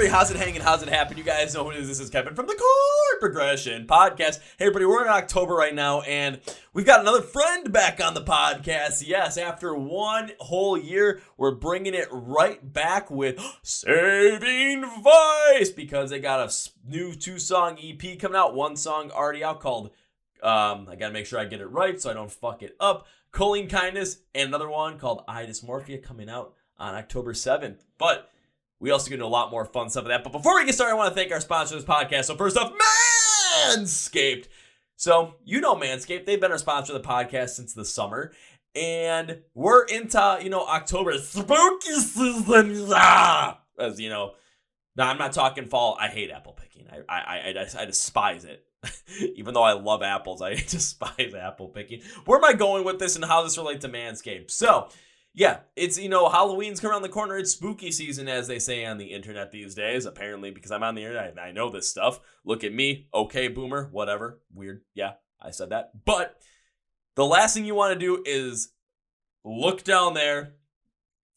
everybody? How's it hanging? How's it happen? You guys know who it is. This is Kevin from the Chord Progression Podcast. Hey, everybody, we're in October right now, and we've got another friend back on the podcast. Yes, after one whole year, we're bringing it right back with Saving Vice, because they got a new 2-song EP coming out. One song already out called, I got to make sure I get it right so I don't fuck it up, Culling Kindness, and another one called Dysmorphia coming out on October 7th. But we also get into a lot more fun stuff of that. But before we get started, I want to thank our sponsor of this podcast. So first off, Manscaped. So you know Manscaped. They've been our sponsor of the podcast since the summer. And we're into, October spooky season. As you know, now I'm not talking fall. I hate apple picking. I despise it. Even though I love apples, I despise apple picking. Where am I going with this and how this relates to Manscaped? So, yeah, it's, Halloween's coming around the corner. It's spooky season, as they say on the internet these days, apparently, because I'm on the internet and I know this stuff. Look at me. Okay, boomer, whatever. Weird. Yeah, I said that. But the last thing you want to do is look down there,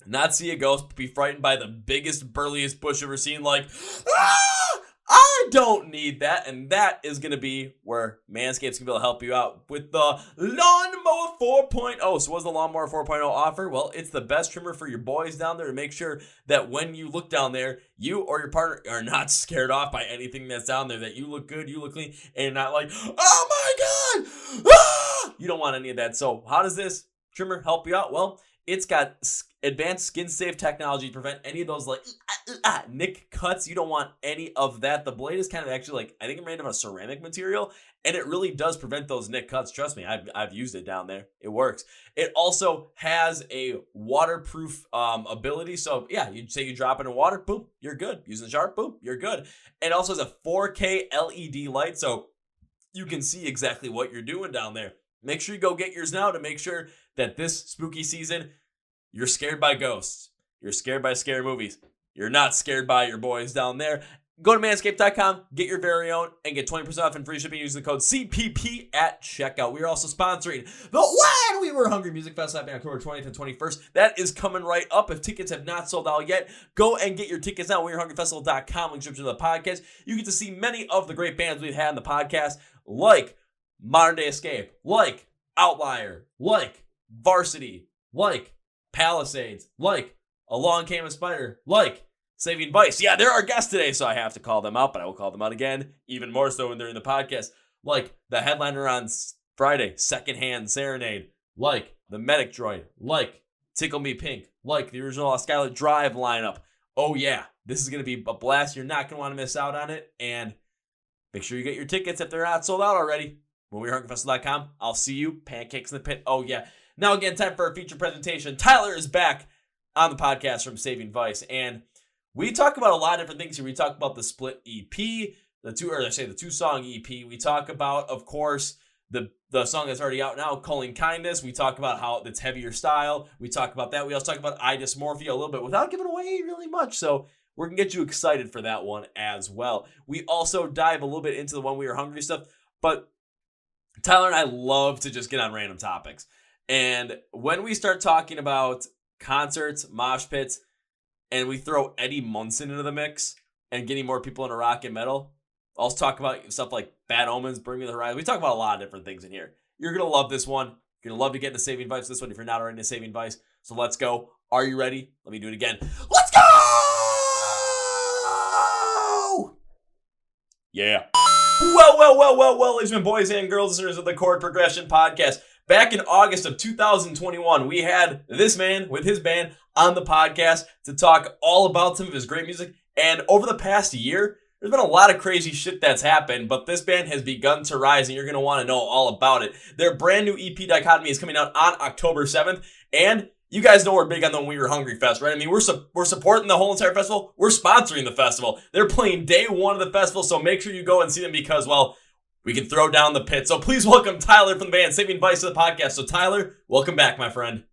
not see a ghost, be frightened by the biggest, burliest bush you've ever seen, like, I don't need that. And that is going to be where Manscaped's going to be able to help you out with the Lawnmower 4.0. So what's the Lawnmower 4.0 offer? Well, it's the best trimmer for your boys down there to make sure that when you look down there, you or your partner are not scared off by anything that's down there, that you look good, you look clean, and you're not like, oh my God, ah! You don't want any of that. So how does this trimmer help you out? Well, it's got advanced skin-safe technology to prevent any of those nick cuts. You don't want any of that. The blade is kind of actually I think it's made of a ceramic material, and it really does prevent those nick cuts. Trust me, I've used it down there. It works. It also has a waterproof ability. So yeah, you say you drop it in water, boom, you're good. Using the sharp, boom, you're good. And it also has a 4K LED light, so you can see exactly what you're doing down there. Make sure you go get yours now to make sure that this spooky season, you're scared by ghosts. You're scared by scary movies. You're not scared by your boys down there. Go to manscaped.com, get your very own, and get 20% off and free shipping using the code CPP at checkout. We are also sponsoring the When We Were Hungry Music Festival happening October 20th and 21st. That is coming right up. If tickets have not sold out yet, go and get your tickets now. WhenYou'reHungryFestival.com. Link description of the podcast. You get to see many of the great bands we've had in the podcast, like Modern Day Escape, like Outlier, like Varsity, like Palisades, like Along Came a Spider, like Saving Vice. Yeah, they're our guests today, so I have to call them out, but I will call them out again, even more so when they're in the podcast. Like the headliner on Friday, Secondhand Serenade, like the Medic Droid, like Tickle Me Pink, like the original Scarlet Drive lineup. Oh yeah, this is going to be a blast. You're not going to want to miss out on it, and make sure you get your tickets if they're not sold out already. WhenWeWereHungryFestival.com. I'll see you. Pancakes in the pit. Oh yeah. Now again, time for a feature presentation. Tyler is back on the podcast from Saving Vice, and we talk about a lot of different things here. We talk about the split EP, the 2-song EP. We talk about, of course, the song that's already out now, Culling Kindness. We talk about how it's heavier style. We talk about that. We also talk about Dysmorphia a little bit without giving away really much. So we're going to get you excited for that one as well. We also dive a little bit into the When We Were Hungry stuff, but Tyler and I love to just get on random topics. And when we start talking about concerts, mosh pits, and we throw Eddie Munson into the mix and getting more people into rock and metal, I'll also talk about stuff like Bad Omens, Bring Me the Horizon. We talk about a lot of different things in here. You're going to love this one. You're going to love to get into Saving Vice this one if you're not already into Saving Vice. So let's go. Are you ready? Let me do it again. Let's go! Yeah. Well, ladies and boys and girls, listeners of the Chord Progression Podcast. Back in August of 2021, we had this man with his band on the podcast to talk all about some of his great music. And over the past year, there's been a lot of crazy shit that's happened, but this band has begun to rise, and you're going to want to know all about it. Their brand new EP, Dichotomy, is coming out on October 7th, and you guys know we're big on the When We Were Hungry Fest, right? I mean, we're supporting the whole entire festival. We're sponsoring the festival. They're playing day one of the festival, so make sure you go and see them because, well, we can throw down the pit. So please welcome Tyler from the band Saving Vice to the podcast. So Tyler, welcome back, my friend.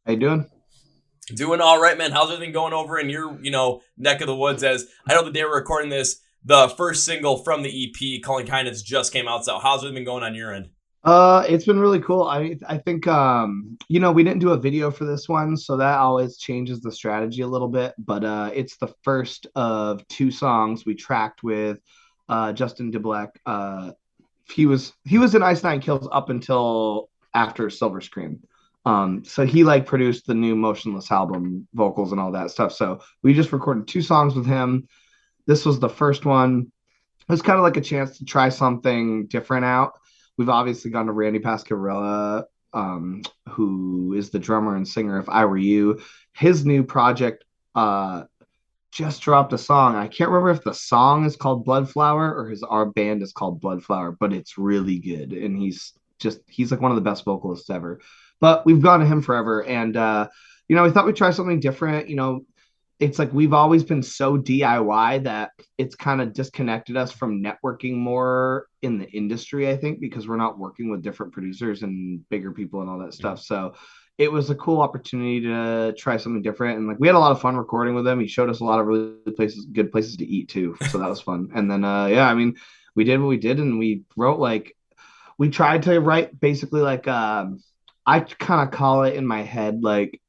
How you doing? Doing all right, man. How's everything going over in your, neck of the woods? As I know the day we're recording this, the first single from the EP, Culling Kindness, just came out. So how's everything going on your end? It's been really cool. I think we didn't do a video for this one, so that always changes the strategy a little bit, but it's the first of two songs we tracked with Justin DeBlack. He was in Ice Nine Kills up until after Silver Scream. So he like produced the new Motionless album, vocals and all that stuff. So we just recorded two songs with him. This was the first one. It was kind of like a chance to try something different out. We've obviously gone to Randy Pasquarella, who is the drummer and singer of I Were You. His new project just dropped a song. I can't remember if the song is called Bloodflower or his our band is called Bloodflower, but it's really good. And he's like one of the best vocalists ever. But we've gone to him forever. And we thought we'd try something different. It's like we've always been so DIY that it's kind of disconnected us from networking more in the industry, I think, because we're not working with different producers and bigger people and all that stuff. So it was a cool opportunity to try something different. And like we had a lot of fun recording with him. He showed us a lot of really good places to eat too. So that was fun. And then yeah, I mean, we did what we did and we wrote like we tried to write basically like I kind of call it in my head like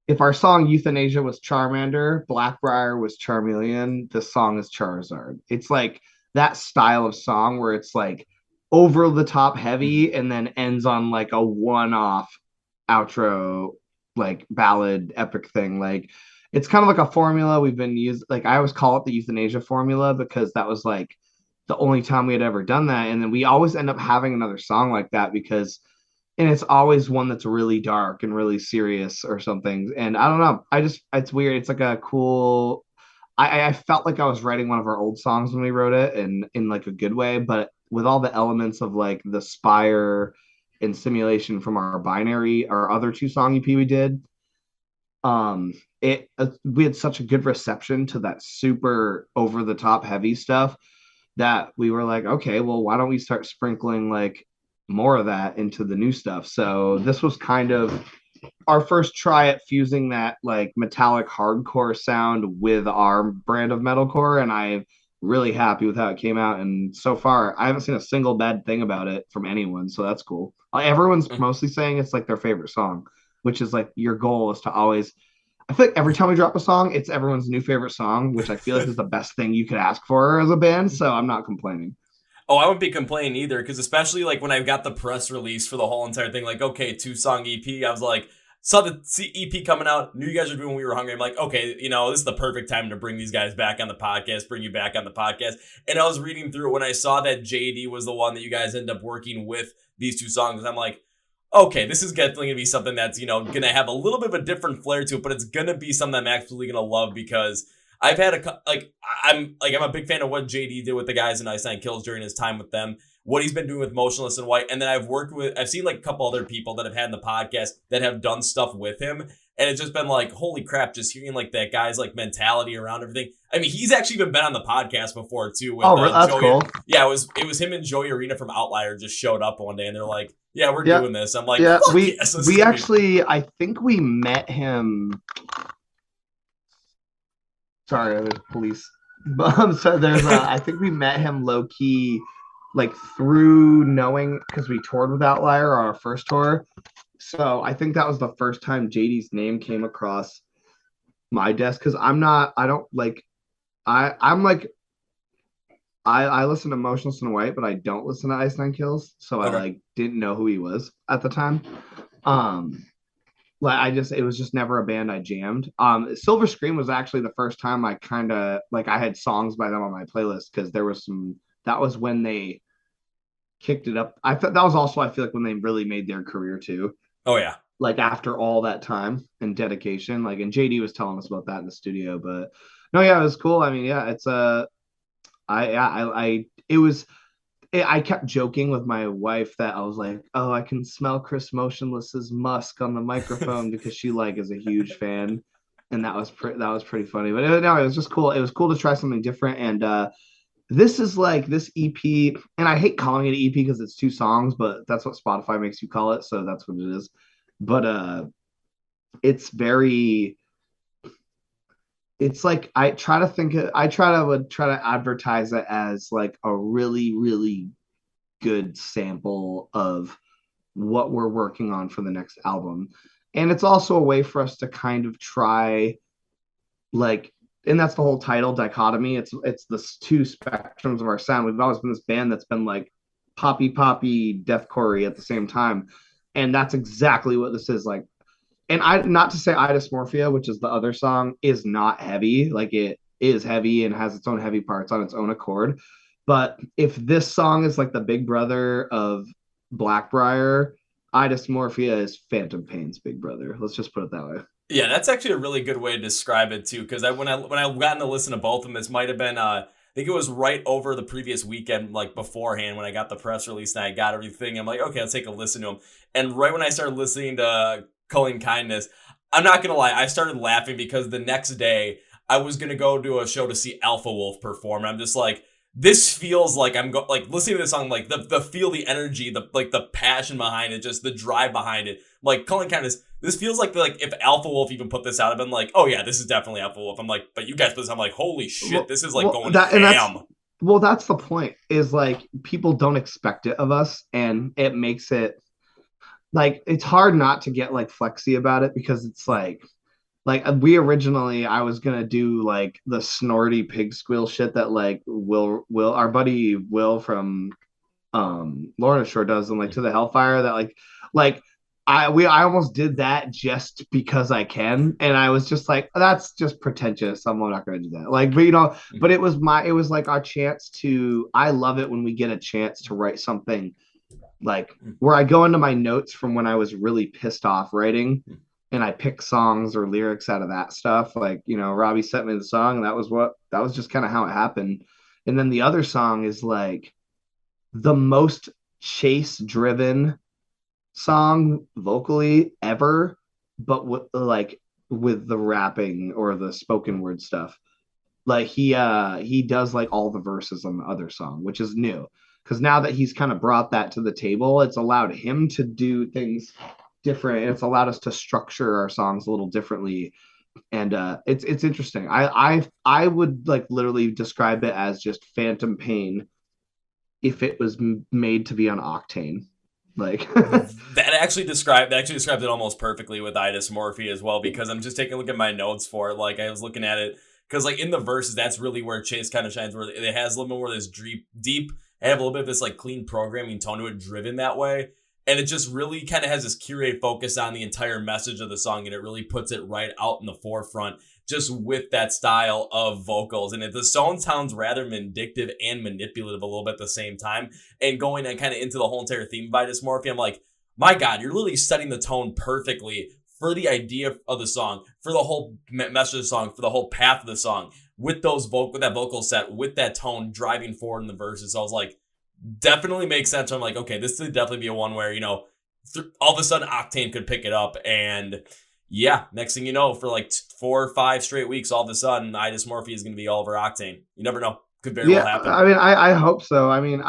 if our song Euthanasia was Charmander, Blackbriar was Charmeleon, this song is Charizard. It's like that style of song where it's like over the top heavy and then ends on like a one off outro, like ballad epic thing. Like it's kind of like a formula we've been used. Like I always call it the Euthanasia formula because that was like the only time we had ever done that. And then we always end up having another song like that because and it's always one that's really dark and really serious or something. And I don't know. It's weird. It's like a cool. I felt like I was writing one of our old songs when we wrote it, and in like a good way, but with all the elements of like the spire and simulation from our binary, our other two song EP we did. It we had such a good reception to that super over the top heavy stuff that we were like, okay, well, why don't we start sprinkling like more of that into the new stuff? So this was kind of our first try at fusing that like metallic hardcore sound with our brand of metalcore, and I'm really happy with how it came out. And so far, I haven't seen a single bad thing about it from anyone, so that's cool. Everyone's mostly saying it's like their favorite song, which is like your goal is to always I feel like every time we drop a song, it's everyone's new favorite song, which I feel like is the best thing you could ask for as a band. So I'm not complaining. Oh, I wouldn't be complaining either, because especially like when I got the press release for the whole entire thing, like, okay, 2 song EP, I was like, saw the EP coming out, knew you guys were doing We Were Hungry. I'm like, okay, this is the perfect time to bring these guys back on the podcast, bring you back on the podcast. And I was reading through it when I saw that JD was the one that you guys end up working with these 2 songs. And I'm like, okay, this is definitely going to be something that's, going to have a little bit of a different flair to it, but it's going to be something I'm absolutely going to love because I've had I'm a big fan of what JD did with the guys in Ice Nine Kills during his time with them, what he's been doing with Motionless and White, and then I've seen like a couple other people that have had in the podcast that have done stuff with him, and it's just been like, holy crap, just hearing like that guy's like mentality around everything. I mean, he's actually even been on the podcast before too with Oh, that's Joey. cool. Yeah, it was him and Joey Arena from Outlier just showed up one day, and they're like, yeah, we're Yeah, doing this. I'm like, yeah. fuck We yes, this is we gonna be fun. actually, I think we met him. Sorry, there's police. So there's I think we met him low key, like through knowing because we toured with Outlier on our first tour. So I think that was the first time JD's name came across my desk because I don't like I'm like I listen to Motionless and White, but I don't listen to Ice Nine Kills, so I Okay. like didn't know who he was at the time. Um, like it was just never a band I jammed. Silver Scream was actually the first time I kind of like I had songs by them on my playlist because there was some. That was when they kicked it up. I thought that was also I feel like when they really made their career too. Oh yeah. Like after all that time and dedication, like and JD was telling us about that in the studio, but no, yeah, it was cool. I mean, yeah, it's I it was I kept joking with my wife that I was like, "Oh, I can smell Chris Motionless's musk on the microphone" because she like is a huge fan, and that was pretty funny. But no, it was just cool. It was cool to try something different, and this is like this EP, and I hate calling it an EP because it's 2 songs, but that's what Spotify makes you call it, so that's what it is. But it's very it's like I try to would try to advertise it as like a really good sample of what we're working on for the next album. And it's also a way for us to kind of try, like, and that's the whole title, Dichotomy. It's the two spectrums of our sound. We've always been this band that's been like poppy deathcore at the same time. And that's exactly what this is like. And I, not to say Dysmorphia, which is the other song, is not heavy. Like, it is heavy and has its own heavy parts on its own accord. But if this song is like the big brother of Blackbriar, Dysmorphia is Phantom Pain's big brother. Let's just put it that way. Yeah, that's actually a really good way to describe it too. Because when I gotten to listen to both of them, this might have been I think it was right over the previous weekend, like beforehand, when I got the press release and I got everything. I'm like, okay, let's take a listen to them. And right when I started listening to Culling Kindness, I'm not gonna lie, I started laughing because the next day I was gonna go to a show to see Alpha Wolf perform. And I'm just like, this feels like like listening to this song, like the feel, the energy, the passion behind it, just the drive behind it. Like Culling Kindness, this feels like if Alpha Wolf even put this out, I've been like, oh yeah, this is definitely Alpha Wolf. I'm like, but you guys put this, I'm like, holy shit, this is like going ham. Well, that's the point, is like people don't expect it of us, and it makes it like it's hard not to get like flexy about it, because it's like we originally, I was gonna do like the snorty pig squeal shit that like Will our buddy Will from Lorna Shore does, and like To the Hellfire, that like I almost did that just because I can, and I was just like, that's just pretentious, I'm not gonna do that. Like, but but it was like our chance to, I love it when we get a chance to write something like where I go into my notes from when I was really pissed off writing, and I pick songs or lyrics out of that stuff. Like, Robbie sent me the song, and that was just kind of how it happened. And then the other song is like the most chase driven song vocally ever, but with the rapping or the spoken word stuff. Like he does like all the verses on the other song, which is new. Because now that he's kind of brought that to the table, it's allowed him to do things different. It's allowed us to structure our songs a little differently, and it's interesting. I would like literally describe it as just Phantom Pain if it was made to be on Octane. Like that actually described it almost perfectly with Dysmorphia as well, because I'm just taking a look at my notes for it. Like, I was looking at it because like in the verses, that's really where Chase kind of shines, where it has a little bit more of this deep. I have a little bit of this like clean programming tone to it, driven that way. And it just really kind of has this curate focus on the entire message of the song, and it really puts it right out in the forefront, just with that style of vocals. And the song sounds rather vindictive and manipulative a little bit at the same time. And going and kind of into the whole entire theme by Dysmorphia, I'm like, my God, you're literally setting the tone perfectly for the idea of the song, for the whole message of the song, for the whole path of the song, with that vocal set, with that tone driving forward in the verses. So I was like, definitely makes sense. I'm like, okay, this would definitely be a one where, all of a sudden Octane could pick it up. And yeah, next thing you know, for like 4 or 5 straight weeks, all of a sudden Dysmorphia is going to be all over Octane. You never know. Could very well happen. I mean, I hope so. I mean,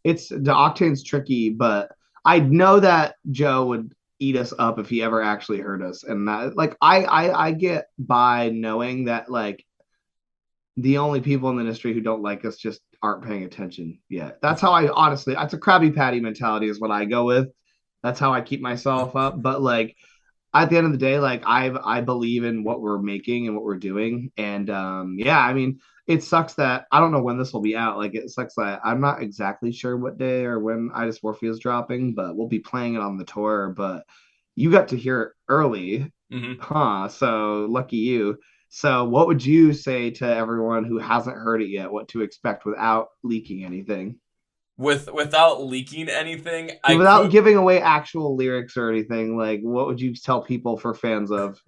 it's the Octane's tricky, but I know that Joe would eat us up if he ever actually heard us. And that, like, I get by knowing that like the only people in the industry who don't like us just aren't paying attention yet. That's how I honestly, that's a Krabby Patty mentality is what I go with. That's how I keep myself up. But like at the end of the day, like I believe in what we're making and what we're doing. And yeah, I mean, it sucks that I don't know when this will be out. Like, it sucks that I'm not exactly sure what day or when Dysmorphia is dropping, but we'll be playing it on the tour. But you got to hear it early, huh? So lucky you. So what would you say to everyone who hasn't heard it yet, what to expect without leaking anything? Without leaking anything, without giving away actual lyrics or anything, like what would you tell people for fans of?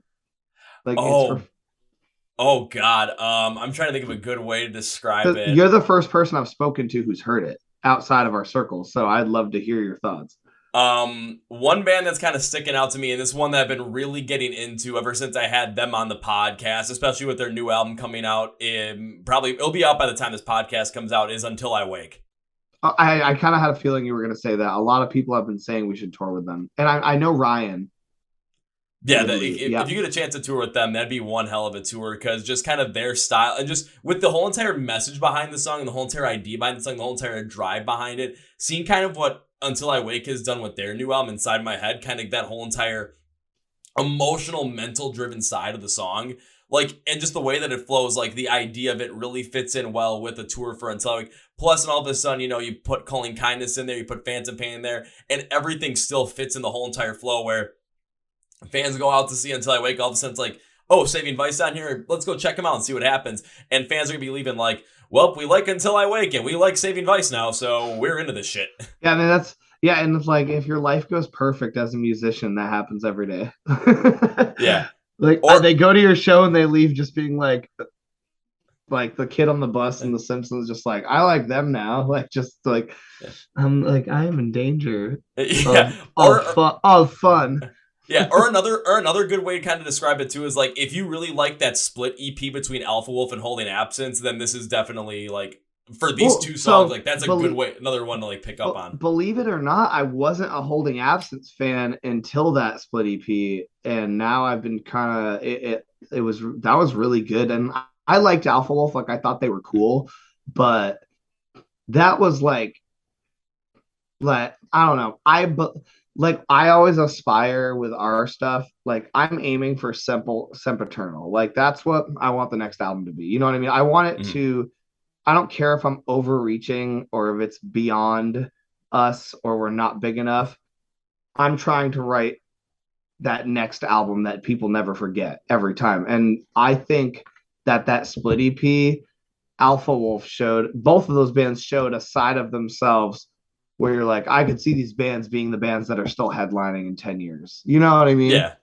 Like, oh God, I'm trying to think of a good way to describe it. You're the first person I've spoken to who's heard it outside of our circle, so I'd love to hear your thoughts. One band that's kind of sticking out to me, and this one that I've been really getting into ever since I had them on the podcast, especially with their new album coming out it'll be out by the time this podcast comes out, is Until I Wake. I kind of had a feeling you were going to say that. A lot of people have been saying we should tour with them, and I know Ryan. Yeah, I believe. if you get a chance to tour with them, that'd be one hell of a tour, because just kind of their style and just with the whole entire message behind the song and the whole entire idea behind the song, the whole entire drive behind it, seeing kind of what Until I Wake has done with their new album, Inside My Head, kind of that whole entire emotional, mental driven side of the song. Like, and just the way that it flows, like the idea of it really fits in well with the tour for Until I Wake. Plus, and all of a sudden, you know, you put Culling Kindness in there, you put Phantom Pain in there, and everything still fits in the whole entire flow where fans go out to see Until I Wake, all of a sudden it's like, oh, Saving Vice on here, let's go check them out and see what happens. And fans are going to be leaving like, well, we like Until I Wake and we like Saving Vice now, so we're into this shit. Yeah, I mean, and it's like, if your life goes perfect as a musician, that happens every day. Yeah. Like, they go to your show and they leave just being like the kid on the bus in The Simpsons, just like, I like them now. Like, just like, I'm like, I am in danger of fun. Yeah, or another good way to kind of describe it too is like, if you really like that split EP between Alpha Wolf and Holding Absence, then this is definitely like, for these two songs, like that's a good way, another one to like pick up on. Believe it or not, I wasn't a Holding Absence fan until that split EP, and now I've been kind of that was really good, and I liked Alpha Wolf, like I thought they were cool, but that was like I don't know, I always aspire with our stuff. Like, I'm aiming for sempiternal. Like, that's what I want the next album to be. You know what I mean? I want it to. I don't care if I'm overreaching or if it's beyond us or we're not big enough. I'm trying to write that next album that people never forget every time. And I think that split EP, Alpha Wolf both of those bands showed a side of themselves where you're like, I could see these bands being the bands that are still headlining in 10 years. You know what I mean? Yeah.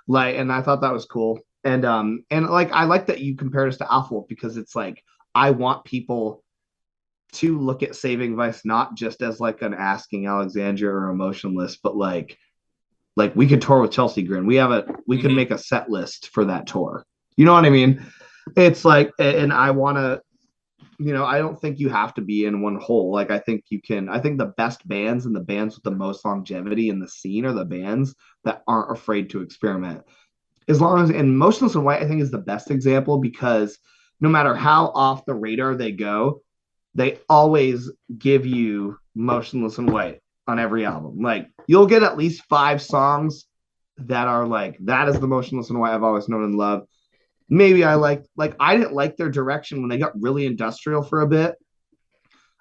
Like, and I thought that was cool. And like, I like that you compared us to Alpha Wolf, because it's like, I want people to look at Saving Vice not just as like an Asking Alexandria or Emotionless, but like we could tour with Chelsea Grin. We could make a set list for that tour. You know what I mean? It's like, and I want to, you know, I don't think you have to be in one hole. Like, I think you can. I think the best bands and the bands with the most longevity in the scene are the bands that aren't afraid to experiment. As long as, and Motionless in White, I think, is the best example, because no matter how off the radar they go, they always give you Motionless in White on every album. Like, you'll get at least 5 songs that are like, that is the Motionless in White I've always known and loved. Maybe I didn't like their direction when they got really industrial for a bit.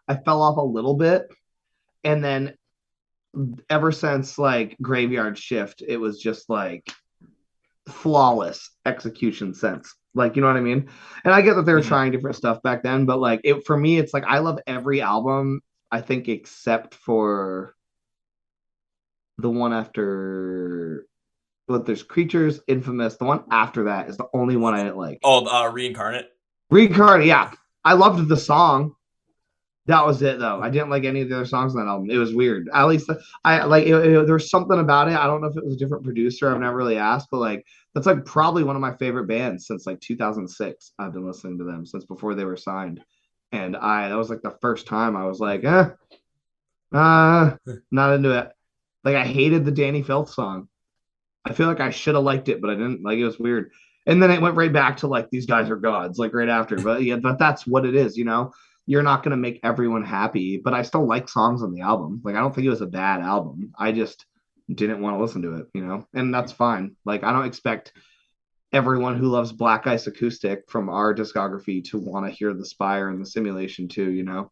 I fell off a little bit. And then ever since like Graveyard Shift, it was just like flawless execution sense. Like, you know what I mean? And I get that they were trying different stuff back then, but like, for me, it's like, I love every album, I think, except for the one after. But there's Creatures, Infamous. The one after that is the only one I didn't like. Oh, Reincarnate. Reincarnate, yeah. I loved the song. That was it, though. I didn't like any of the other songs on that album. It was weird. At least I like it, there was something about it. I don't know if it was a different producer. I've never really asked, but like, that's like probably one of my favorite bands since like 2006. I've been listening to them since before they were signed, and that was like the first time I was like, not into it. Like, I hated the Danny Filth song. I feel like I should have liked it, but I didn't. Like, it was weird. And then it went right back to like, these guys are gods, like right after. But yeah, but that's what it is, you know? You're not going to make everyone happy, but I still like songs on the album. Like, I don't think it was a bad album. I just didn't want to listen to it, you know? And that's fine. Like, I don't expect everyone who loves Black Ice Acoustic from our discography to want to hear the Spire and the Simulation too, you know?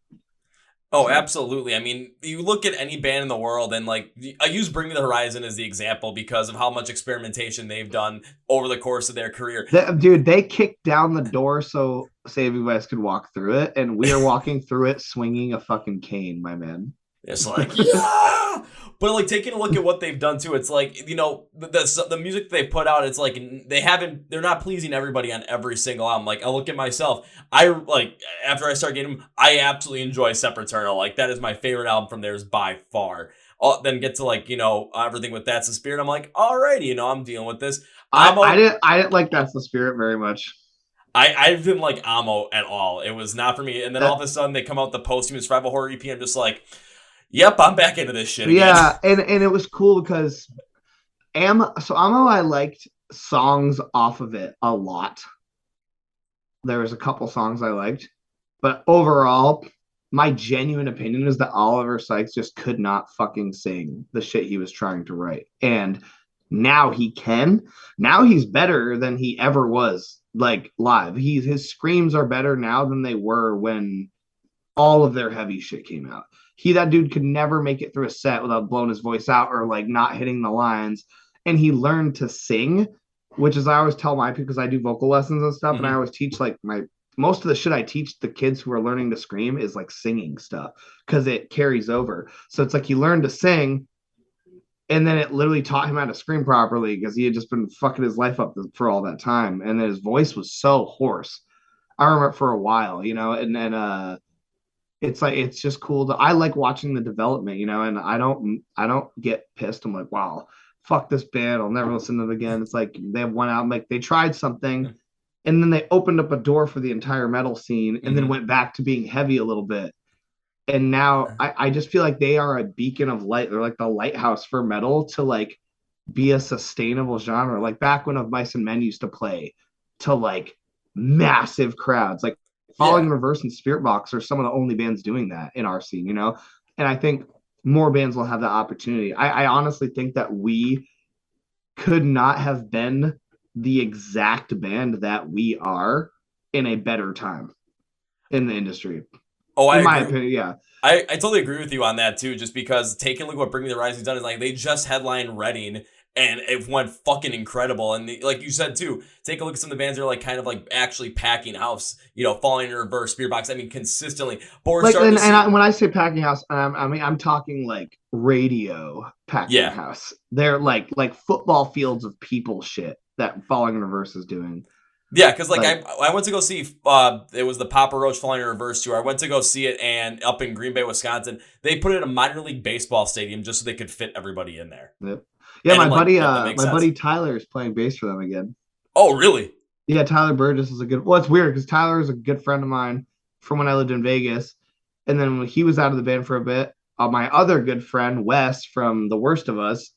Oh, absolutely. I mean, you look at any band in the world, and like, I use Bring Me the Horizon as the example because of how much experimentation they've done over the course of their career. Dude, they kicked down the door so Saving Vice could walk through it, and we are walking through it swinging a fucking cane, my man. It's like, yeah! But like, taking a look at what they've done too, it's like, you know, the music they put out, it's like, they're not pleasing everybody on every single album. Like, I look at myself, after I start getting them, I absolutely enjoy Sempiternal. Like, that is my favorite album from theirs by far. Then get to like, you know, everything with That's the Spirit. I'm like, alrighty, you know, I'm dealing with this. I didn't like That's the Spirit very much. I didn't like Amo at all. It was not for me. And then all of a sudden they come out with the posthumous Survival Horror EP. I'm just like, yep, I'm back into this shit again. Yeah, and it was cool because Ammo, I liked songs off of it a lot. There was a couple songs I liked, but overall, my genuine opinion is that Oliver Sykes just could not fucking sing the shit he was trying to write. And now he can. Now he's better than he ever was, like live. His screams are better now than they were when all of their heavy shit came out. That dude could never make it through a set without blowing his voice out or like not hitting the lines. And he learned to sing, which is I always tell my people because I do vocal lessons and stuff, and I Mm-hmm. always teach like my most of the shit I teach the kids who are learning to scream is like singing stuff because it carries over. So it's like he learned to sing, and then it literally taught him how to scream properly because he had just been fucking his life up for all that time, and then his voice was so hoarse. I remember for a while, and then it's like it's just cool to I like watching the development, and I don't get pissed. I'm like, wow, fuck this band. I'll never listen to it again. It's like they have one album, like they tried something and then they opened up a door for the entire metal scene and then Mm-hmm. went back to being heavy a little bit. And now I just feel like they are a beacon of light. They're like the lighthouse for metal to like be a sustainable genre. Like back when Of Mice and Men used to play to like massive crowds. Like Falling Yeah. in Reverse and Spirit Box are some of the only bands doing that in our scene, And I think more bands will have that opportunity. I honestly think that we could not have been the exact band that we are in a better time in the industry. Oh, I In my agree. opinion, yeah. I totally agree with you on that too, just because taking a look at what Bring Me the Horizon's done is like they just headlined Reading and it went fucking incredible. And like you said too, take a look at some of the bands that are like kind of like actually packing house, Falling in Reverse, Spirit Box. I mean, consistently. But we're Like starting to see, when I say packing house, I mean I'm talking like radio packing yeah. house. They're like football fields of people shit that Falling in Reverse is doing. Yeah, because like Like I went to go see it was the Papa Roach Falling in Reverse tour. I went to go see it and up in Green Bay, Wisconsin, they put it in a minor league baseball stadium just so they could fit everybody in there. yep. Yeah, And my I'm like, buddy yep, that makes my sense. buddy Tyler is playing bass for them again. Oh, really? Yeah, Tyler Burgess is a good. Well, it's weird because Tyler is a good friend of mine from when I lived in Vegas, and then when he was out of the band for a bit, my other good friend Wes from The Worst of Us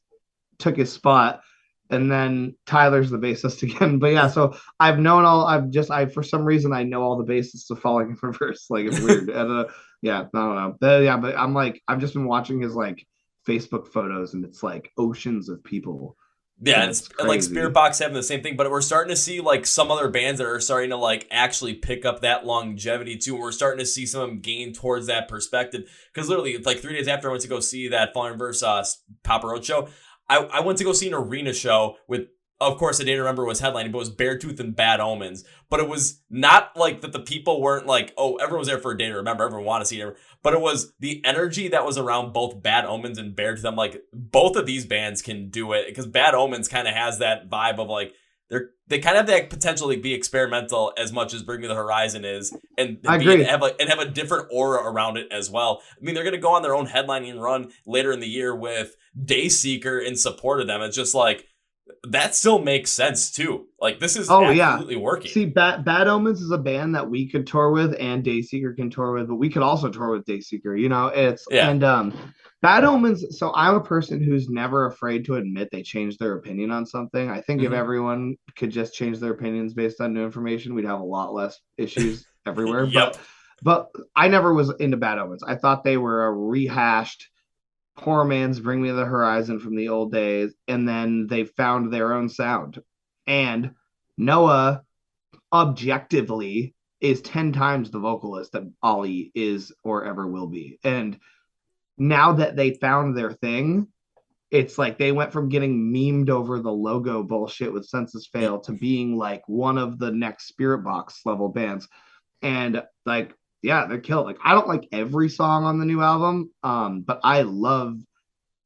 took his spot, and then Tyler's the bassist again. But yeah, so I've known all. I for some reason I know all the bassists of Falling in Reverse. Like it's weird. Yeah, I don't know. Yeah, but I'm like I've just been watching his like Facebook photos, and it's like oceans of people, Yeah, and and, it's and like Spirit crazy. Box having the same thing, but we're starting to see like some other bands that are starting to like actually pick up that longevity too. And we're starting to see some of them gain towards that perspective. Because literally, like 3 days after I went to go see that Fallen Verse Papa Roach show, I went to go see an arena show with, of course, I didn't remember was headlining, but it was Beartooth and Bad Omens. But it was not like that the people weren't like, oh, everyone was there for a day to remember, everyone wanted to see it. But it was the energy that was around both Bad Omens and Beartooth. I'm like, both of these bands can do it because Bad Omens kind of has that vibe of like they kind of have that potential to be experimental as much as Bring Me the Horizon is, and I be and agree. have a different aura around it as well. I mean, they're gonna go on their own headlining run later in the year with Dayseeker in support of them. It's just like that still makes sense too. Like this is Oh yeah. absolutely working. See, Bad Omens is a band that we could tour with, and Dayseeker can tour with, but we could also tour with Dayseeker. It's Yeah. and Bad Omens. So I'm a person who's never afraid to admit they changed their opinion on something. I think if Mm-hmm. everyone could just change their opinions based on new information, we'd have a lot less issues everywhere. Yep. But I never was into Bad Omens. I thought they were a rehashed poor man's Bring Me the Horizon from the old days, and then they found their own sound. And Noah objectively is 10 times the vocalist that Ollie is or ever will be. And now that they found their thing, it's like they went from getting memed over the logo bullshit with Census Fail to being like one of the next Spirit Box level bands. And like, yeah, they're killed. Like, I don't like every song on the new album, but I love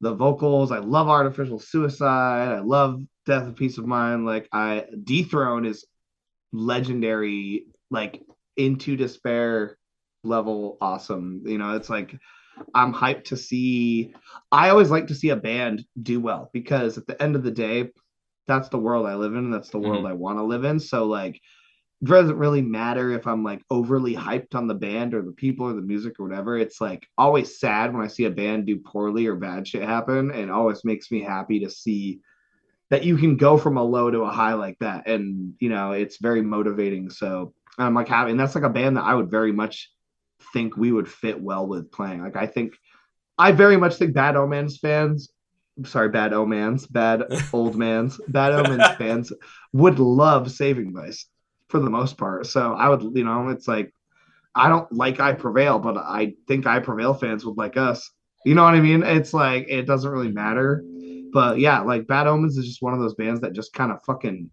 the vocals. I love Artificial Suicide. I love Death of Peace of Mind. Like, I Dethrone is legendary, like Into Despair level awesome. It's like I'm hyped to see. I always like to see a band do well because at the end of the day, that's the world I live in. And that's the world Mm-hmm. I want to live in. So like, it doesn't really matter if I'm like overly hyped on the band or the people or the music or whatever. It's like always sad when I see a band do poorly or bad shit happen, and always makes me happy to see that you can go from a low to a high like that, and it's very motivating. So I'm like having that's like a band that I would very much think we would fit well with playing. Like I very much think Bad Omens fans, sorry, Bad Omens, Bad Old Mans, Bad Omens fans would love Saving Vice for the most part. So I would, it's like I don't like I Prevail, but I think I Prevail fans would like us. You know what I mean? It's like it doesn't really matter. But yeah, like Bad Omens is just one of those bands that just kind of fucking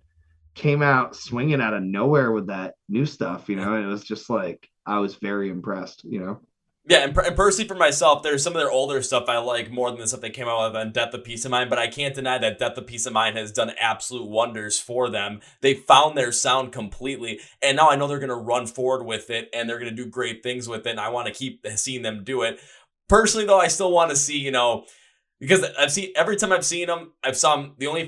came out swinging out of nowhere with that new stuff, and it was just like I was very impressed. Yeah, and personally for myself, there's some of their older stuff I like more than the stuff they came out with on Death of Peace of Mind, but I can't deny that Death of Peace of Mind has done absolute wonders for them. They found their sound completely, and now I know they're going to run forward with it, and they're going to do great things with it, and I want to keep seeing them do it. Personally, though, I still want to see, because every time I've seen them, I've saw them the only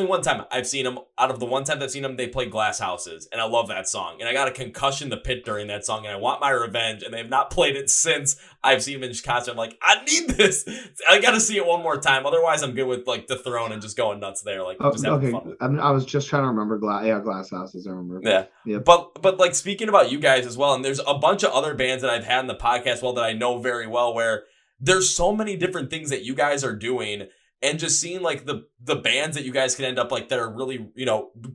one time I've seen them. Out of the one time I've seen them, they played Glass Houses, and I love that song. And I got a concussion in the pit during that song, and I want my revenge. And they have not played it since I've seen them in concert. I'm like, I need this. I got to see it one more time. Otherwise, I'm good with like The Throne and just going nuts there, like just having fun. I was just trying to remember Glass Houses. I remember. Yeah, yep. But like speaking about you guys as well, and there's a bunch of other bands that I've had in the podcast that I know very well where. There's so many different things that you guys are doing, and just seeing like the bands that you guys can end up like that are really,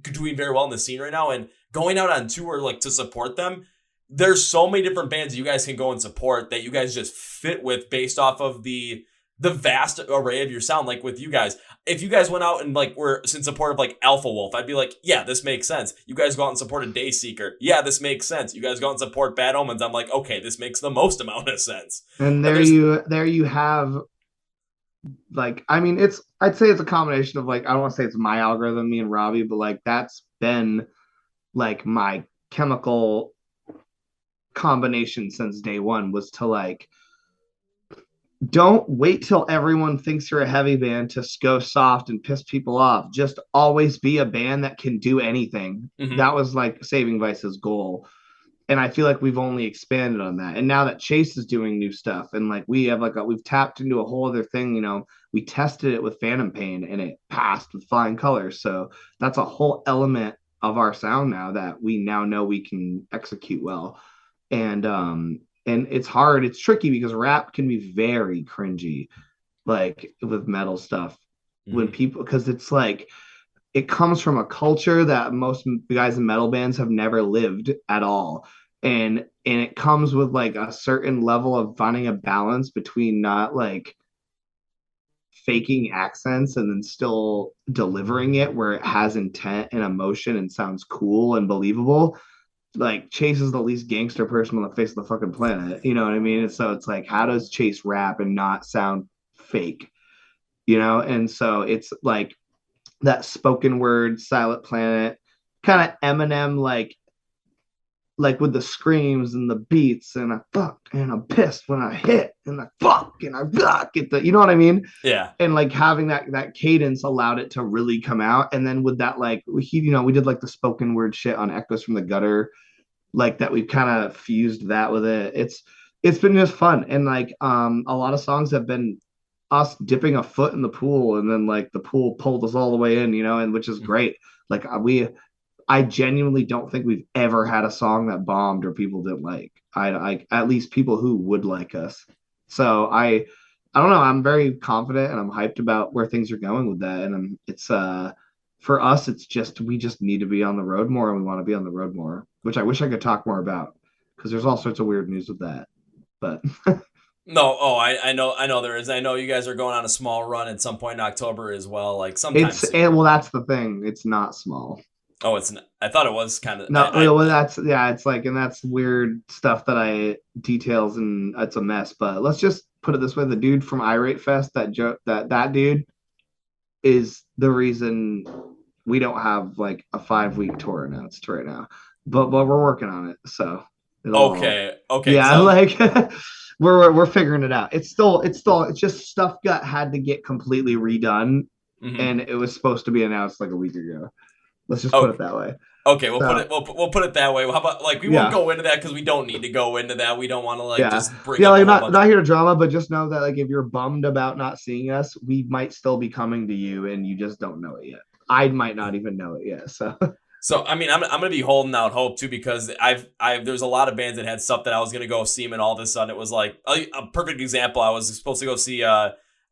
doing very well in the scene right now and going out on tour like to support them. There's so many different bands that you guys can go and support that you guys just fit with based off of the vast array of your sound. Like with you guys, if you guys went out and like were in support of like Alpha Wolf, I'd be like, yeah, this makes sense. You guys go out and support a Dayseeker. Yeah, this makes sense. You guys go out and support Bad Omens. I'm like, okay, this makes the most amount of sense. And there you have, like, I mean, I'd say it's a combination of like, I don't want to say it's my algorithm, me and Robbie, but like that's been like my chemical combination since day one was to like, don't wait till everyone thinks you're a heavy band to go soft and piss people off. Just always be a band that can do anything. Mm-hmm. That was like Saving Vice's goal. And I feel like we've only expanded on that. And now that Chase is doing new stuff and like we have we've tapped into a whole other thing, we tested it with Phantom Pain and it passed with Flying Colors. So that's a whole element of our sound now that we now know we can execute well. And it's hard. It's tricky because rap can be very cringy, like with metal stuff. When people, because it's like, it comes from a culture that most guys in metal bands have never lived at all. And it comes with like a certain level of finding a balance between not like faking accents and then still delivering it where it has intent and emotion and sounds cool and believable. Like Chase is the least gangster person on the face of the fucking planet. You know what I mean? And so it's like, how does Chase rap and not sound fake? And so it's like that spoken word, Silent Planet, kind of Eminem, like with the screams and the beats and I fuck and I'm pissed when I hit and I fuck and I rock it. You know what I mean? Yeah. And like having that cadence allowed it to really come out. And then with that, like we did like the spoken word shit on Echoes from the Gutter, like that we've kind of fused that with it. It's been just fun. And like a lot of songs have been us dipping a foot in the pool and then like the pool pulled us all the way in, and which is great. Like I genuinely don't think we've ever had a song that bombed or people didn't like. I at least people who would like us. So I don't know. I'm very confident and I'm hyped about where things are going with that. And it's for us, it's just we just need to be on the road more and we want to be on the road more, which I wish I could talk more about because there's all sorts of weird news with that. But no, I know there is. I know you guys are going on a small run at some point in October as well. Like sometimes. Well, that's the thing. It's not small. Oh, it's. I thought it was kind of. No, well, that's It's like, and that's weird stuff that I details, and it's a mess. But let's just put it this way: the dude from Irate Fest, that dude, is the reason we don't have like a 5-week tour announced right now. But we're working on it. So. Okay. Yeah, so. Like we're figuring it out. It's just stuff had to get completely redone, and it was supposed to be announced like a week ago. Let's just put it that way. Okay, we'll put So it we'll put it that way. How about like we won't yeah. go into that because we don't need to go into that. We don't want to like Yeah. just bring Yeah, up a like whole not bunch. not here to drama, but just know that like if you're bummed about not seeing us, we might still be coming to you and you just don't know it yet. I might not even know it yet. So So I mean, I'm gonna be holding out hope too because I've there's a lot of bands that had stuff that I was gonna go see them, and all of a sudden it was like a perfect example. I was supposed to go see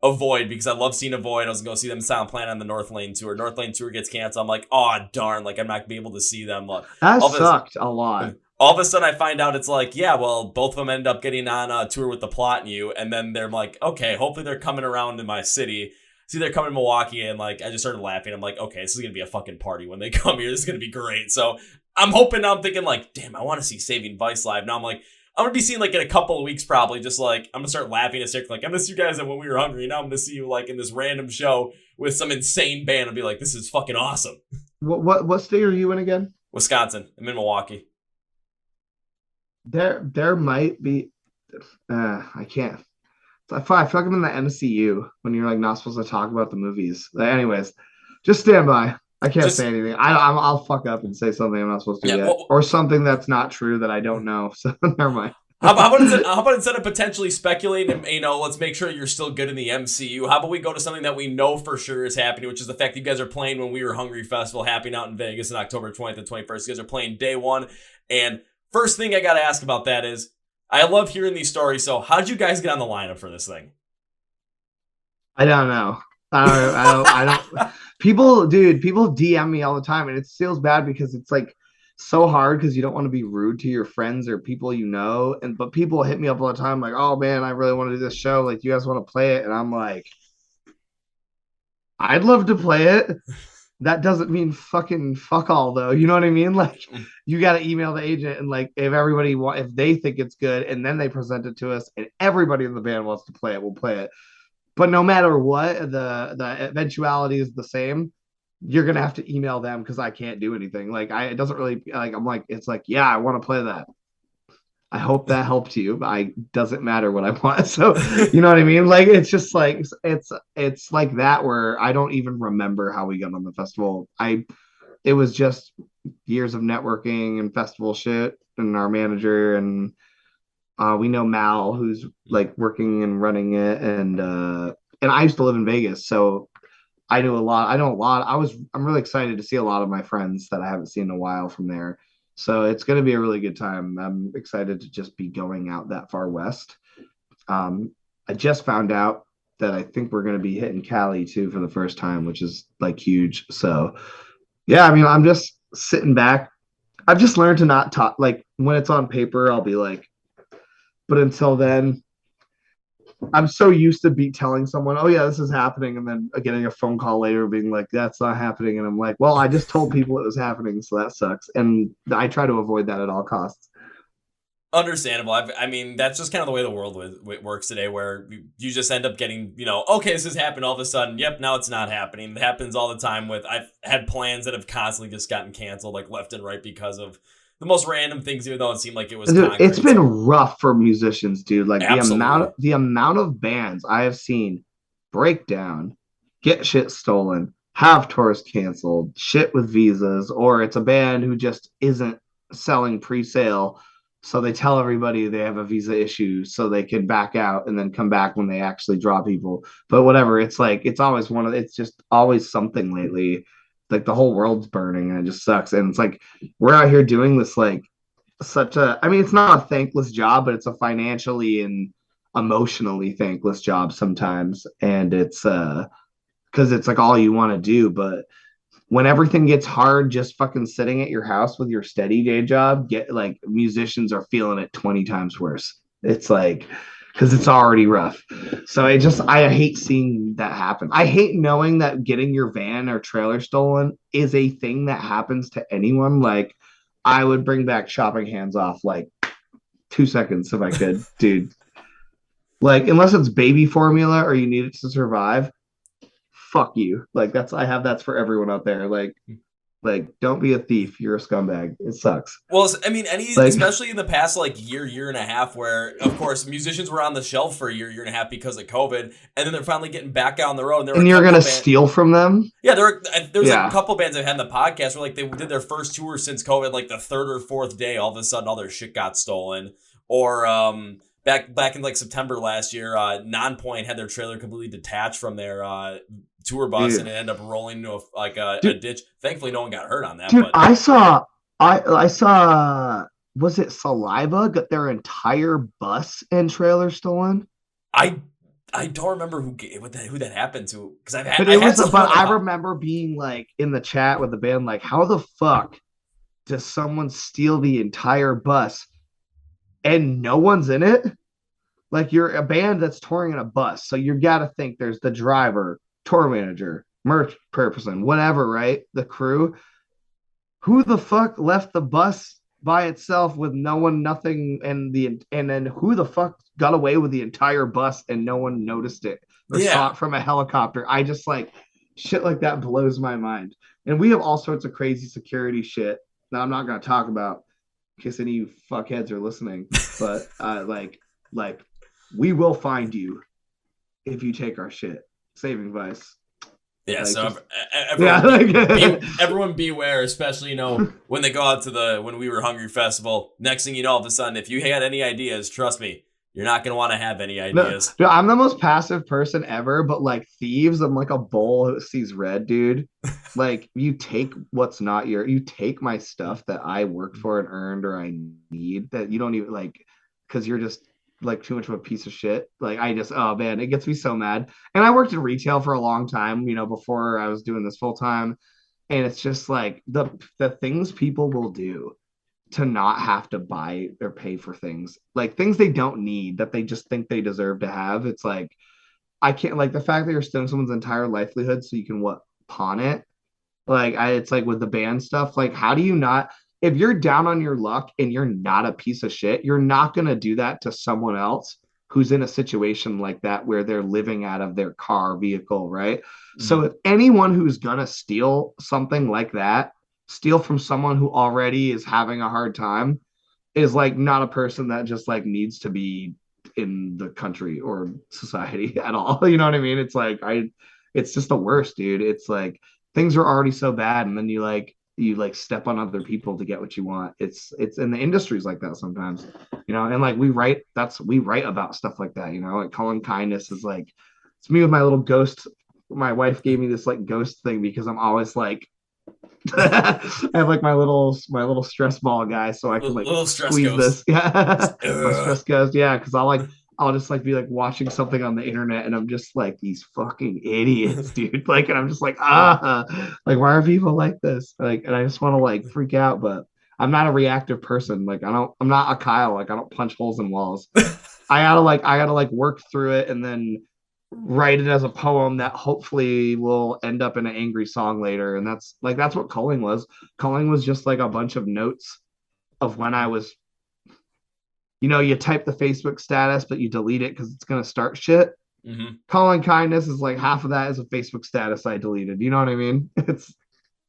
Avoid because I love seeing Avoid. I was gonna go see them Sound Plan on the North Lane tour. North Lane tour gets canceled. I'm like, oh darn, like I'm not gonna be able to see them. All that of a sucked a lot. all of a sudden I find out it's like, yeah, well, both of them end up getting on a tour with the Plot and You, and then they're like, okay, hopefully they're coming around to my city. See, they're coming to Milwaukee, and like I just started laughing. I'm like, okay, this is gonna be a fucking party when they come here. This is gonna be great. So I'm hoping. I'm thinking like, damn, I want to see Saving Vice live. Now I'm like, I'm gonna be seeing like in a couple of weeks probably. Just like I'm gonna start laughing at Stick. Like I miss you guys at When We Were Hungry. Now I'm gonna see you like in this random show with some insane band. I'll be like, this is fucking awesome. What state are you in again? Wisconsin. I'm in Milwaukee. There might be I can't. I feel like I'm in the MCU when you're like not supposed to talk about the movies. Anyways, just stand by. I can't say Just anything. I'll fuck up and say something I'm not supposed to yeah. yet, Well, or something that's not true that I don't know. So never mind. how about instead of potentially speculating, let's make sure you're still good in the MCU. How about we go to something that we know for sure is happening, which is the fact that you guys are playing When We Were Hungry Festival, happening out in Vegas on October 20th and 21st. You guys are playing day one. And first thing I got to ask about that is, I love hearing these stories. So how'd you guys get on the lineup for this thing? I don't know. I don't. People, dude, people DM me all the time, and it feels bad because it's like so hard because you don't want to be rude to your friends or people you know, and but people hit me up all the time like, "Oh man, I really want to do this show. Like, you guys want to play it?" And I'm like, "I'd love to play it." That doesn't mean fucking fuck all though. You know what I mean? Like, you got to email the agent and like if they think it's good, and then they present it to us, and everybody in the band wants to play it, we'll play it. But no matter what, the eventuality is the same. You're gonna have to email them because I can't do anything. Like it doesn't really like I'm like it's like yeah, I want to play that. I hope that helped you. I doesn't matter what I want. So you know what I mean? Like it's just like it's like that where I don't even remember how we got on the festival. It was just years of networking and festival shit and our manager and we know Mal who's like working and running it and I used to live in Vegas, so I knew a lot. I know a lot. I'm really excited to see a lot of my friends that I haven't seen in a while from there. So it's going to be a really good time. I'm excited to just be going out that far west. Um, I just found out that I think we're going to be hitting Cali too for the first time, which is like huge. So yeah, I mean, I'm just sitting back. I've just learned to not talk. Like when it's on paper, I'll be like, but until then, I'm so used to be telling someone, "Oh yeah, this is happening," and then getting a phone call later being like, "That's not happening," and I'm like, "Well, I just told people it was happening, so that sucks." And I try to avoid that at all costs. Understandable. I mean, that's just kind of the way the world works today, where you just end up getting, okay, this has happened all of a sudden. Yep, now it's not happening. It happens all the time I've had plans that have constantly just gotten canceled, like left and right because of the most random things, even though it seemed like it was And dude, it's concrete. been So, rough for musicians, dude. Like absolutely. the amount of bands I have seen break down, get shit stolen, have tours canceled, shit with visas, or it's a band who just isn't selling pre-sale. So they tell everybody they have a visa issue so they can back out and then come back when they actually draw people. But whatever, it's like it's always it's just always something lately. Like the whole world's burning and it just sucks. And it's like we're out here doing this like such a I mean it's not a thankless job, but it's a financially and emotionally thankless job sometimes. And it's because it's like all you want to do. But when everything gets hard, just fucking sitting at your house with your steady day job, get like musicians are feeling it 20 times worse. It's like because it's already rough. So I hate seeing that happen. I hate knowing that getting your van or trailer stolen is a thing that happens to anyone. Like I would bring back shopping hands off like 2 seconds if I could, dude. Like unless it's baby formula or you need it to survive, fuck you. Like that's for everyone out there. Like Like, don't be a thief. You're a scumbag. It sucks. Well, I mean, Like, especially in the past like year and a half, where of course musicians were on the shelf for a year and a half because of COVID, and then they're finally getting back out on the road. And there were and a you're couple gonna of bands. steal from them? Yeah, there was a Yeah. couple bands I've had in the podcast where like they did their first tour since COVID, like the third or fourth day, all of a sudden all their shit got stolen. Or back in like September last year, Nonpoint had their trailer completely detached from their tour bus, and Dude. it ended up rolling into a Dude, ditch. Thankfully, no one got hurt on that, dude, but I saw was it Saliva got their entire bus and trailer stolen? I I don't remember who that happened to, because But I it had was someone but on the I pod. remember being like in the chat with the band, like, how the fuck does someone steal the entire bus and no one's in it? Like, you're a band that's touring in a bus, so you got to think there's the driver, tour manager, merch person, whatever, right? The crew. Who the fuck left the bus by itself with no one, nothing, and then who the fuck got away with the entire bus and no one noticed it or saw Yeah, it from a helicopter? I just like shit like that blows my mind. And we have all sorts of crazy security shit that I'm not gonna talk about in case any of you fuckheads are listening. But like we will find you if you take our shit. Saving Vice. yeah. Like, So just yeah, like everyone beware, especially when they go out to the When We Were Hungry festival. Next thing you know, all of a sudden, if you had any ideas, trust me, you're not gonna want to have any no, ideas. dude, I'm the most passive person ever, but like thieves, I'm like a bull who sees red, dude. Like, you take my stuff that I worked for and earned or I need that you don't even like, because you're just like too much of a piece of shit. Like, oh man, it gets me so mad. And I worked in retail for a long time, before I was doing this full time. And it's just like the things people will do to not have to buy or pay for things, like things they don't need that they just think they deserve to have. It's like, I can't, like, the fact that you're stealing someone's entire livelihood so you can pawn it. It's like with the band stuff, like, how do you not, if you're down on your luck and you're not a piece of shit, you're not going to do that to someone else who's in a situation like that where they're living out of their car vehicle, right? So Mm-hmm. if anyone who's going to steal something like that, steal from someone who already is having a hard time, is like not a person that just like needs to be in the country or society at all. You know what I mean? It's just the worst, dude. It's like things are already so bad, and then you step on other people to get what you want. It's in the industries like that sometimes, and like we write about stuff like that, like Culling Kindness is like, it's me with my little ghost. My wife gave me this like ghost thing because I'm always like, I have like my little stress ball guy, so I can like Little stress squeeze ghost. this. Yeah, my Ugh. stress goes. Yeah, because I'll just like be like watching something on the internet, and I'm just like, these fucking idiots, dude. Like, and I'm just like, like, why are people like this? Like, and I just want to like freak out, but I'm not a reactive person. Like, I'm not a Kyle. Like, I don't punch holes in walls. I gotta work through it and then write it as a poem that hopefully will end up in an angry song later. And that's what Culling was. Culling was just like a bunch of notes of when I was, you type the Facebook status, but you delete it because it's gonna start shit. Mm-hmm. Calling Kindness is like half of that is a Facebook status I deleted. You know what I mean? It's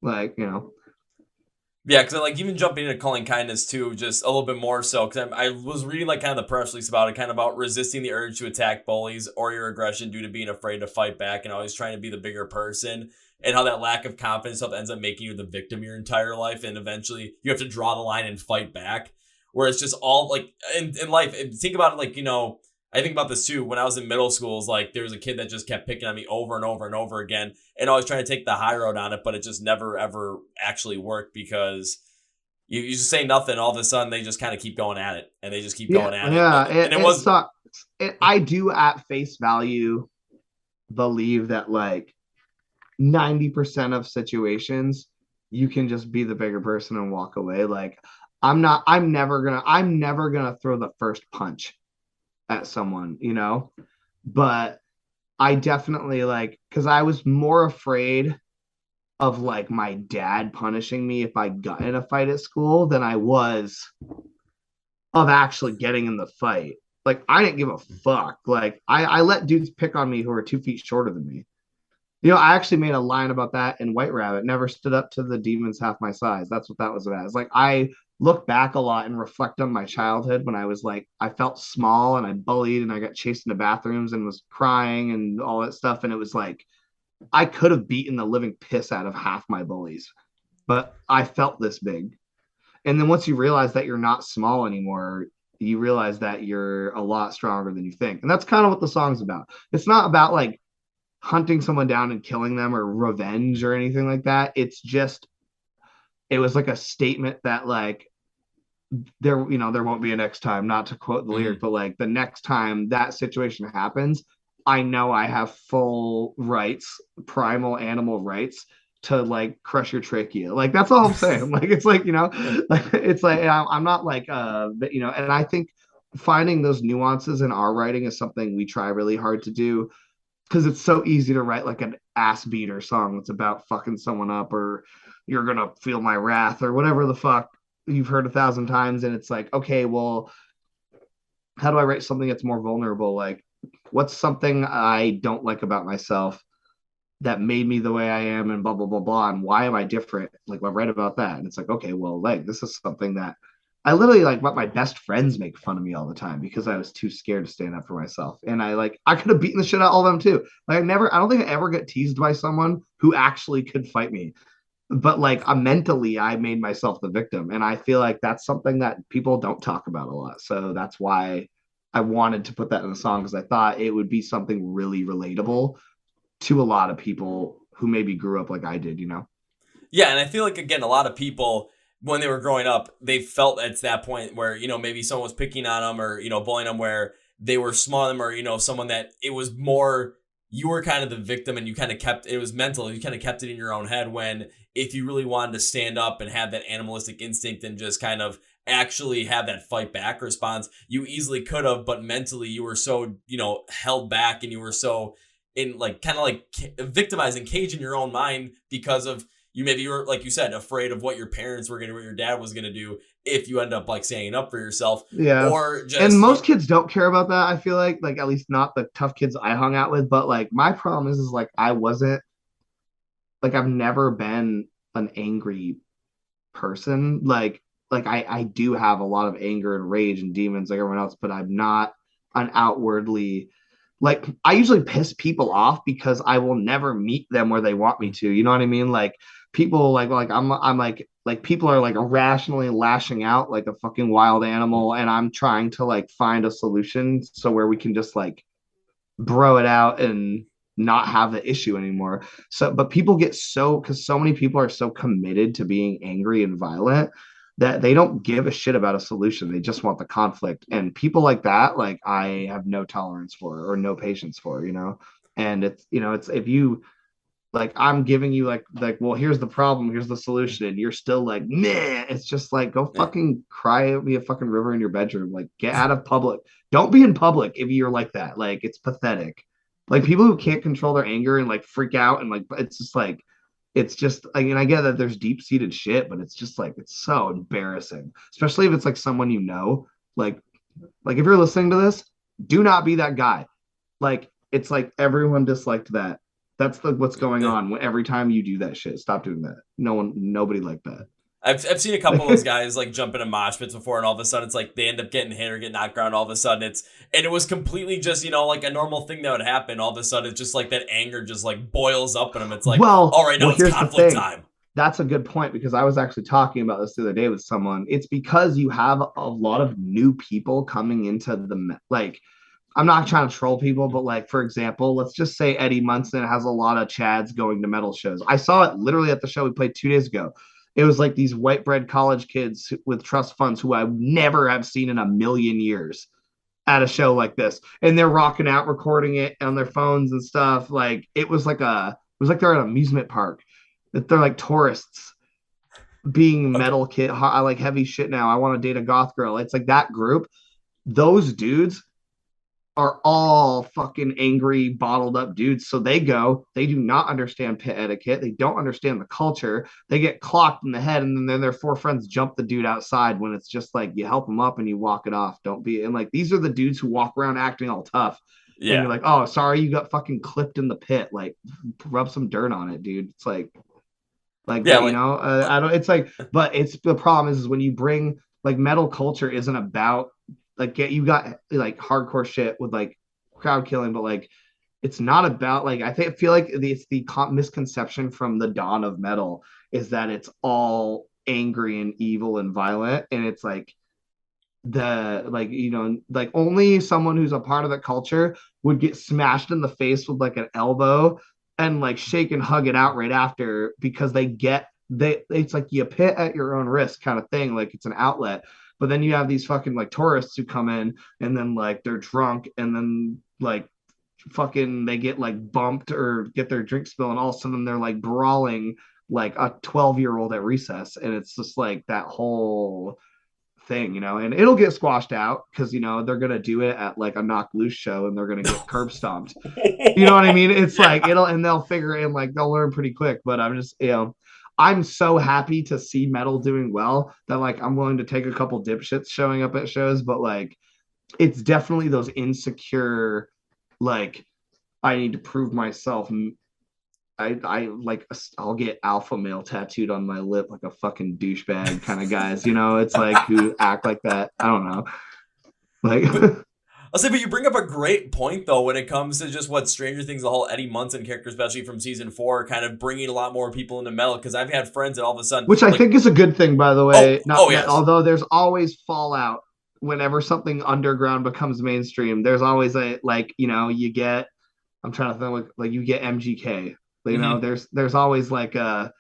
like, Yeah, because like even jumping into Culling Kindness too, just a little bit more so, because I was reading like kind of the press release about it, kind of about resisting the urge to attack bullies or your aggression due to being afraid to fight back and always trying to be the bigger person, and how that lack of confidence stuff ends up making you the victim your entire life, and eventually you have to draw the line and fight back. Where it's just all like in life, think about it like, I think about this too. When I was in middle school, is like there was a kid that just kept picking on me over and over and over again, and always trying to take the high road on it, but it just never ever actually worked because you just say nothing. All of a sudden, they just kind of keep going at it, and they just keep yeah, going at it, yeah, and it it was sucks. I do at face value believe that like 90% of situations you can just be the bigger person and walk away. Like, I'm never gonna throw the first punch at someone, but I definitely, like, because I was more afraid of like my dad punishing me if I got in a fight at school than I was of actually getting in the fight. Like, I didn't give a fuck. Like, I let dudes pick on me who are 2 feet shorter than me. I actually made a line about that in White Rabbit. Never stood up to the demons half my size. That's what that was about. It's like I look back a lot and reflect on my childhood when I was like, I felt small and I bullied and I got chased into bathrooms and was crying and all that stuff. And it was like, I could have beaten the living piss out of half my bullies, but I felt this big. And then once you realize that you're not small anymore, you realize that you're a lot stronger than you think. And that's kind of what the song's about. It's not about like hunting someone down and killing them or revenge or anything like that. It's just it was like a statement that like there won't be a next time, not to quote the lyric, Mm. but like the next time that situation happens, I know I have full rights, primal animal rights to like crush your trachea. Like that's all I'm saying. Like it's like, like it's like I'm not like and I think finding those nuances in our writing is something we try really hard to do because it's so easy to write like an ass beater song that's about fucking someone up or you're gonna feel my wrath or whatever the fuck you've heard 1,000 times. And it's like, okay, well, how do I write something that's more vulnerable? Like, what's something I don't like about myself that made me the way I am and blah blah blah blah, and why am I different? Like I read about that, and it's like, okay, well, like this is something that I literally like. What my best friends make fun of me all the time because I was too scared to stand up for myself, and I could have beaten the shit out of all of them too. Like I don't think I ever got teased by someone who actually could fight me, but like mentally, I made myself the victim, and I feel like that's something that people don't talk about a lot. So that's why I wanted to put that in the song because I thought it would be something really relatable to a lot of people who maybe grew up like I did. Yeah, and I feel like again, a lot of people when they were growing up, they felt at that point where maybe someone was picking on them or bullying them, where they were small or someone that it was more you were kind of the victim and you kind of kept it was mental. You kind of kept it in your own head when if you really wanted to stand up and have that animalistic instinct and just kind of actually have that fight back response, you easily could have, but mentally you were so held back and you were so in like kind of like victimizing cage in your own mind because of you were, like you said, afraid of what your parents were going to what your dad was going to do if you end up like standing up for yourself Yeah. or And just most kids don't care about that. I feel like at least not the tough kids I hung out with. But like my problem is like I wasn't like I've never been an angry person. Like I do have a lot of anger and rage and demons like everyone else, but I'm not an outwardly like I usually piss people off because I will never meet them where they want me to. You know what I mean? Like people like I'm like people are like irrationally lashing out like a fucking wild animal, and I'm trying to like find a solution so where we can just like bro it out and not have the issue anymore. So, but people get so because so many people are so committed to being angry and violent that they don't give a shit about a solution. They just want the conflict. And people like that, like I have no tolerance for or no patience for. And it's if you like I'm giving you like well here's the problem, here's the solution, and you're still like meh. It's just like go eh, fucking cry at me a fucking river in your bedroom. Like get out of public. Don't be in public if you're like that. Like it's pathetic. Like people who can't control their anger and like freak out and like it's just like it's just I mean I get that there's deep seated shit, but it's just like it's so embarrassing, especially if it's like someone like like if you're listening to this, do not be that guy. Like it's like everyone disliked that. That's what's going eh, on every time you do that shit. Stop doing that. Nobody like that. I've seen a couple of those guys like jump into mosh pits before, and all of a sudden it's like they end up getting hit or get knocked around. All of a sudden it was completely just like a normal thing that would happen. All of a sudden it's just like that anger just like boils up in them. It's like, well, all right, now well, it's here's the conflict thing. time. That's a good point because I was actually talking about this the other day with someone. It's because you have a lot of new people coming into the like I'm not trying to troll people, but like for example, let's just say Eddie Munson has a lot of Chads going to metal shows. I saw it literally at the show we played 2 days ago. It was like these white bread college kids with trust funds who I never have seen in a million years at a show like this, and they're rocking out, recording it on their phones and stuff. Like it was like they're at an amusement park. That they're like tourists being Okay. metal kid. I like heavy shit now. I want to date a goth girl. It's like that group. Those dudes are all fucking angry, bottled up dudes. So they do not understand pit etiquette. They don't understand the culture. They get clocked in the head, and then their four friends jump the dude outside when it's just like you help them up and you walk it off. Don't be, and like these are the dudes who walk around acting all tough. and Yeah. you're like, oh, sorry, you got fucking clipped in the pit. Like, rub some dirt on it, dude. It's like Yeah, that, like I don't. It's like, but it's the problem is when you bring like metal culture isn't about like you got like hardcore shit with like crowd killing, but like it's not about like feel like it's the misconception from the dawn of metal is that it's all angry and evil and violent, and it's like like only someone who's a part of the culture would get smashed in the face with like an elbow and like shake and hug it out right after because they it's like you pit at your own risk kind of thing, like it's an outlet. But then you have these fucking like tourists who come in and then like they're drunk and then like fucking they get like bumped or get their drink spilled and all of a sudden they're like brawling like a 12-year-old at recess, and it's just like that whole thing, and it'll get squashed out because they're gonna do it at like a knock loose show and they're gonna get curb stomped. You know what I mean? It's yeah. like they'll figure it and like they'll learn pretty quick. But I'm just I'm so happy to see metal doing well that like I'm willing to take a couple dipshits showing up at shows, but like it's definitely those insecure like I need to prove myself. I like I'll get alpha male tattooed on my lip like a fucking douchebag kind of guys, it's like who act like that. I don't know. Like But I'll say, but you bring up a great point though when it comes to just what Stranger Things, the whole Eddie Munson character, especially from season 4, kind of bringing a lot more people into metal. Because I've had friends that all of a sudden, which I like, think is a good thing, by the way. oh Not that yes, although there's always fallout whenever something underground becomes mainstream, there's always a like, you get I'm trying to think like you get MGK. hmm There's always like a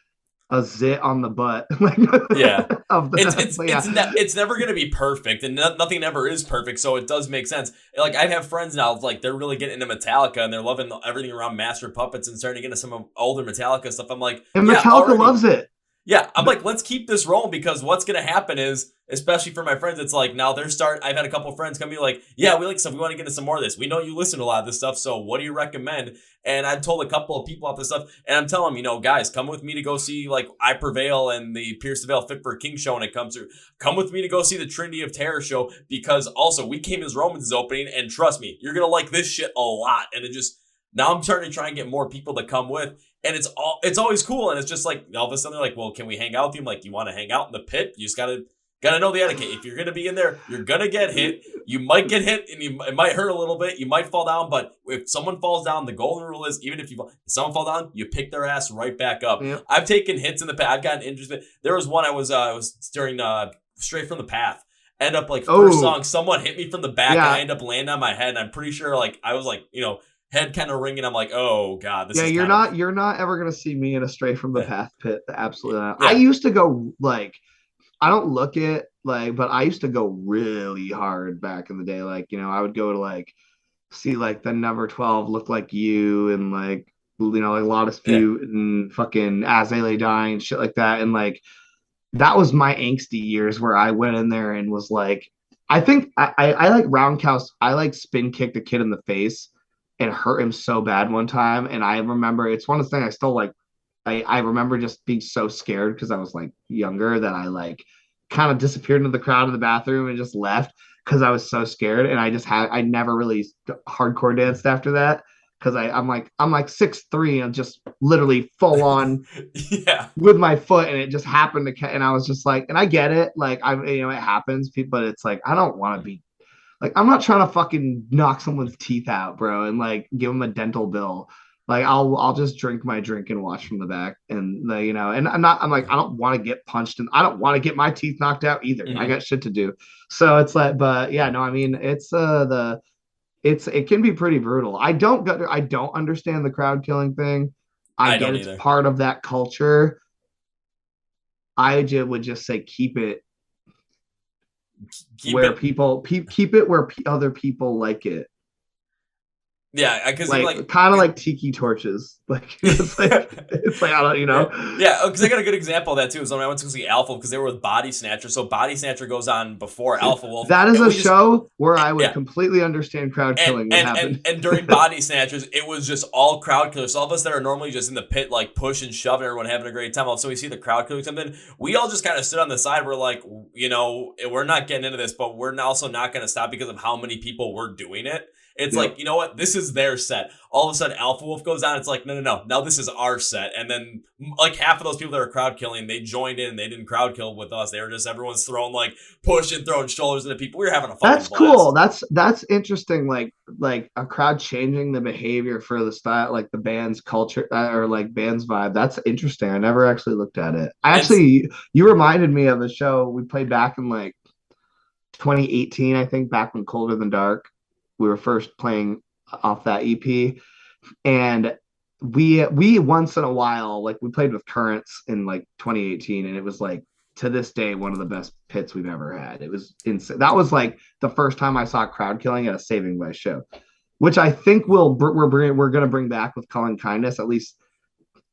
zit on the butt like yeah. of It's the it's but it's yeah. it's never gonna be perfect, and nothing ever is perfect. So it does make sense. Like I have friends now, like they're really getting into Metallica, and they're loving everything around Master Puppets and starting to get into some older Metallica stuff. I'm like, And yeah, Metallica already. loves it. Yeah, I'm like, let's keep this rolling because what's gonna happen is, especially for my friends, it's like now I've had a couple friends come be like, yeah, we like stuff. We want to get into some more of this. We know you listen to a lot of this stuff, so what do you recommend? And I've told a couple of people about this stuff, and I'm telling them, guys, come with me to go see like I Prevail and the Pierce the Veil Fit for a King show when it comes through. Come with me to go see the Trinity of Terror show because also we came as Romans is opening, and trust me, you're gonna like this shit a lot. And it just now I'm starting to try and get more people to come with. And it's always cool, and it's just like all of a sudden they're like, "Well, can we hang out with you?" I'm like, "You want to hang out in the pit? You just gotta know the etiquette. If you're gonna be in there, you're gonna get hit. You might get hit, and it might hurt a little bit. You might fall down, but if someone falls down, the golden rule is even if someone fall down, you pick their ass right back up. Yeah. I've taken hits in the pit. I've gotten injured. There was one I was during Straight from the Path. End up like first Oh, song, someone hit me from the back, and yeah. I end up landing on my head. And I'm pretty sure like I was like head kind of ringing. I'm like, oh god, this Yeah, is kind of you're not ever gonna see me in a Stray from the Path pit. Absolutely not. I yeah. used to go like I don't look it like, but I used to go really hard back in the day. Like, I would go to like see like the number 12 look like you and like like Lotus Yeah. Butte and fucking As They Lay Dying and shit like that. And like that was my angsty years where I went in there and was like, I think I like roundhouse. I like spin kicked a kid in the face and hurt him so bad one time. And I remember it's one of the things I still like. I remember just being so scared because I was like younger that I like kind of disappeared into the crowd in the bathroom and just left because I was so scared. And I never really hardcore danced after that because I'm like 6'3" and just literally full on Yeah. with my foot, and it just happened to and I was just like, and I get it, like it happens, people, but it's like I don't want to be like, I'm not trying to fucking knock someone's teeth out, bro, and like give them a dental bill. Like I'll just drink my drink and watch from the back, and and I'm like I don't want to get punched, and I don't want to get my teeth knocked out either. I Mhm. got shit to do. So it's like, but yeah, no, I mean it can be pretty brutal. I don't understand the crowd killing thing. I I get don't it's either. part of that culture. Would just say keep it Keep where it. people keep it where other people like it, Yeah, because like kind of like tiki torches. Like it's like I don't yeah, yeah. Because I got a good example of that too. Is when I went to see Alpha because they were with Body Snatcher. So Body Snatcher goes on before Alpha Wolf, that is and a we just show where I would yeah. completely understand crowd And killing would and and happen. and during Body Snatchers, it was just all crowd killers. So all of us that are normally just in the pit, like push and shove, and everyone having a great time. Also, we see the crowd killing something. We all just kind of stood on the side. We're like, we're not getting into this, but we're also not going to stop because of how many people were doing it. It's Yep. like, you know what? This is their set. All of a sudden, Alpha Wolf goes on. It's like, no. Now this is our set. And then, like, half of those people that are crowd killing, they joined in. They didn't crowd kill with us. They were just, everyone's throwing, like, pushing, throwing shoulders into people. We were having a fucking That's cool. blast. That's interesting. Like a crowd changing the behavior for the style, like the band's culture or like band's vibe. That's interesting. I never actually looked at it. I And actually, you reminded me of a show we played back in like 2018, I think, back when Colder Than Dark. We were first playing off that EP, and we once in a while, like we played with Currents in like 2018, and it was like to this day one of the best pits we've ever had. It was insane. That was like the first time I saw crowd killing at a Saving Vice show, which I think we're gonna bring back with Culling Kindness. At least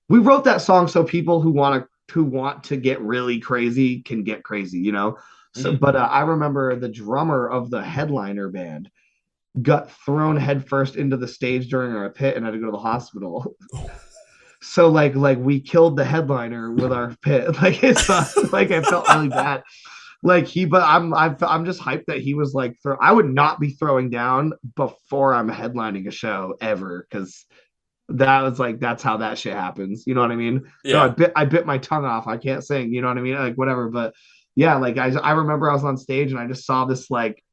we wrote that song so people who want to get really crazy can get crazy, you know. So, mhm. but I remember the drummer of the headliner band got thrown headfirst into the stage during our pit and had to go to the hospital. So like we killed the headliner with our pit. Like it sucked. Like I felt really bad. Like but I'm just hyped that he was like I would not be throwing down before I'm headlining a show ever, because that was like that's how that shit happens. You know what I mean? No, Yeah. I bit my tongue off. I can't sing. You know what I mean? Like whatever. But yeah, like I remember I was on stage and I just saw this like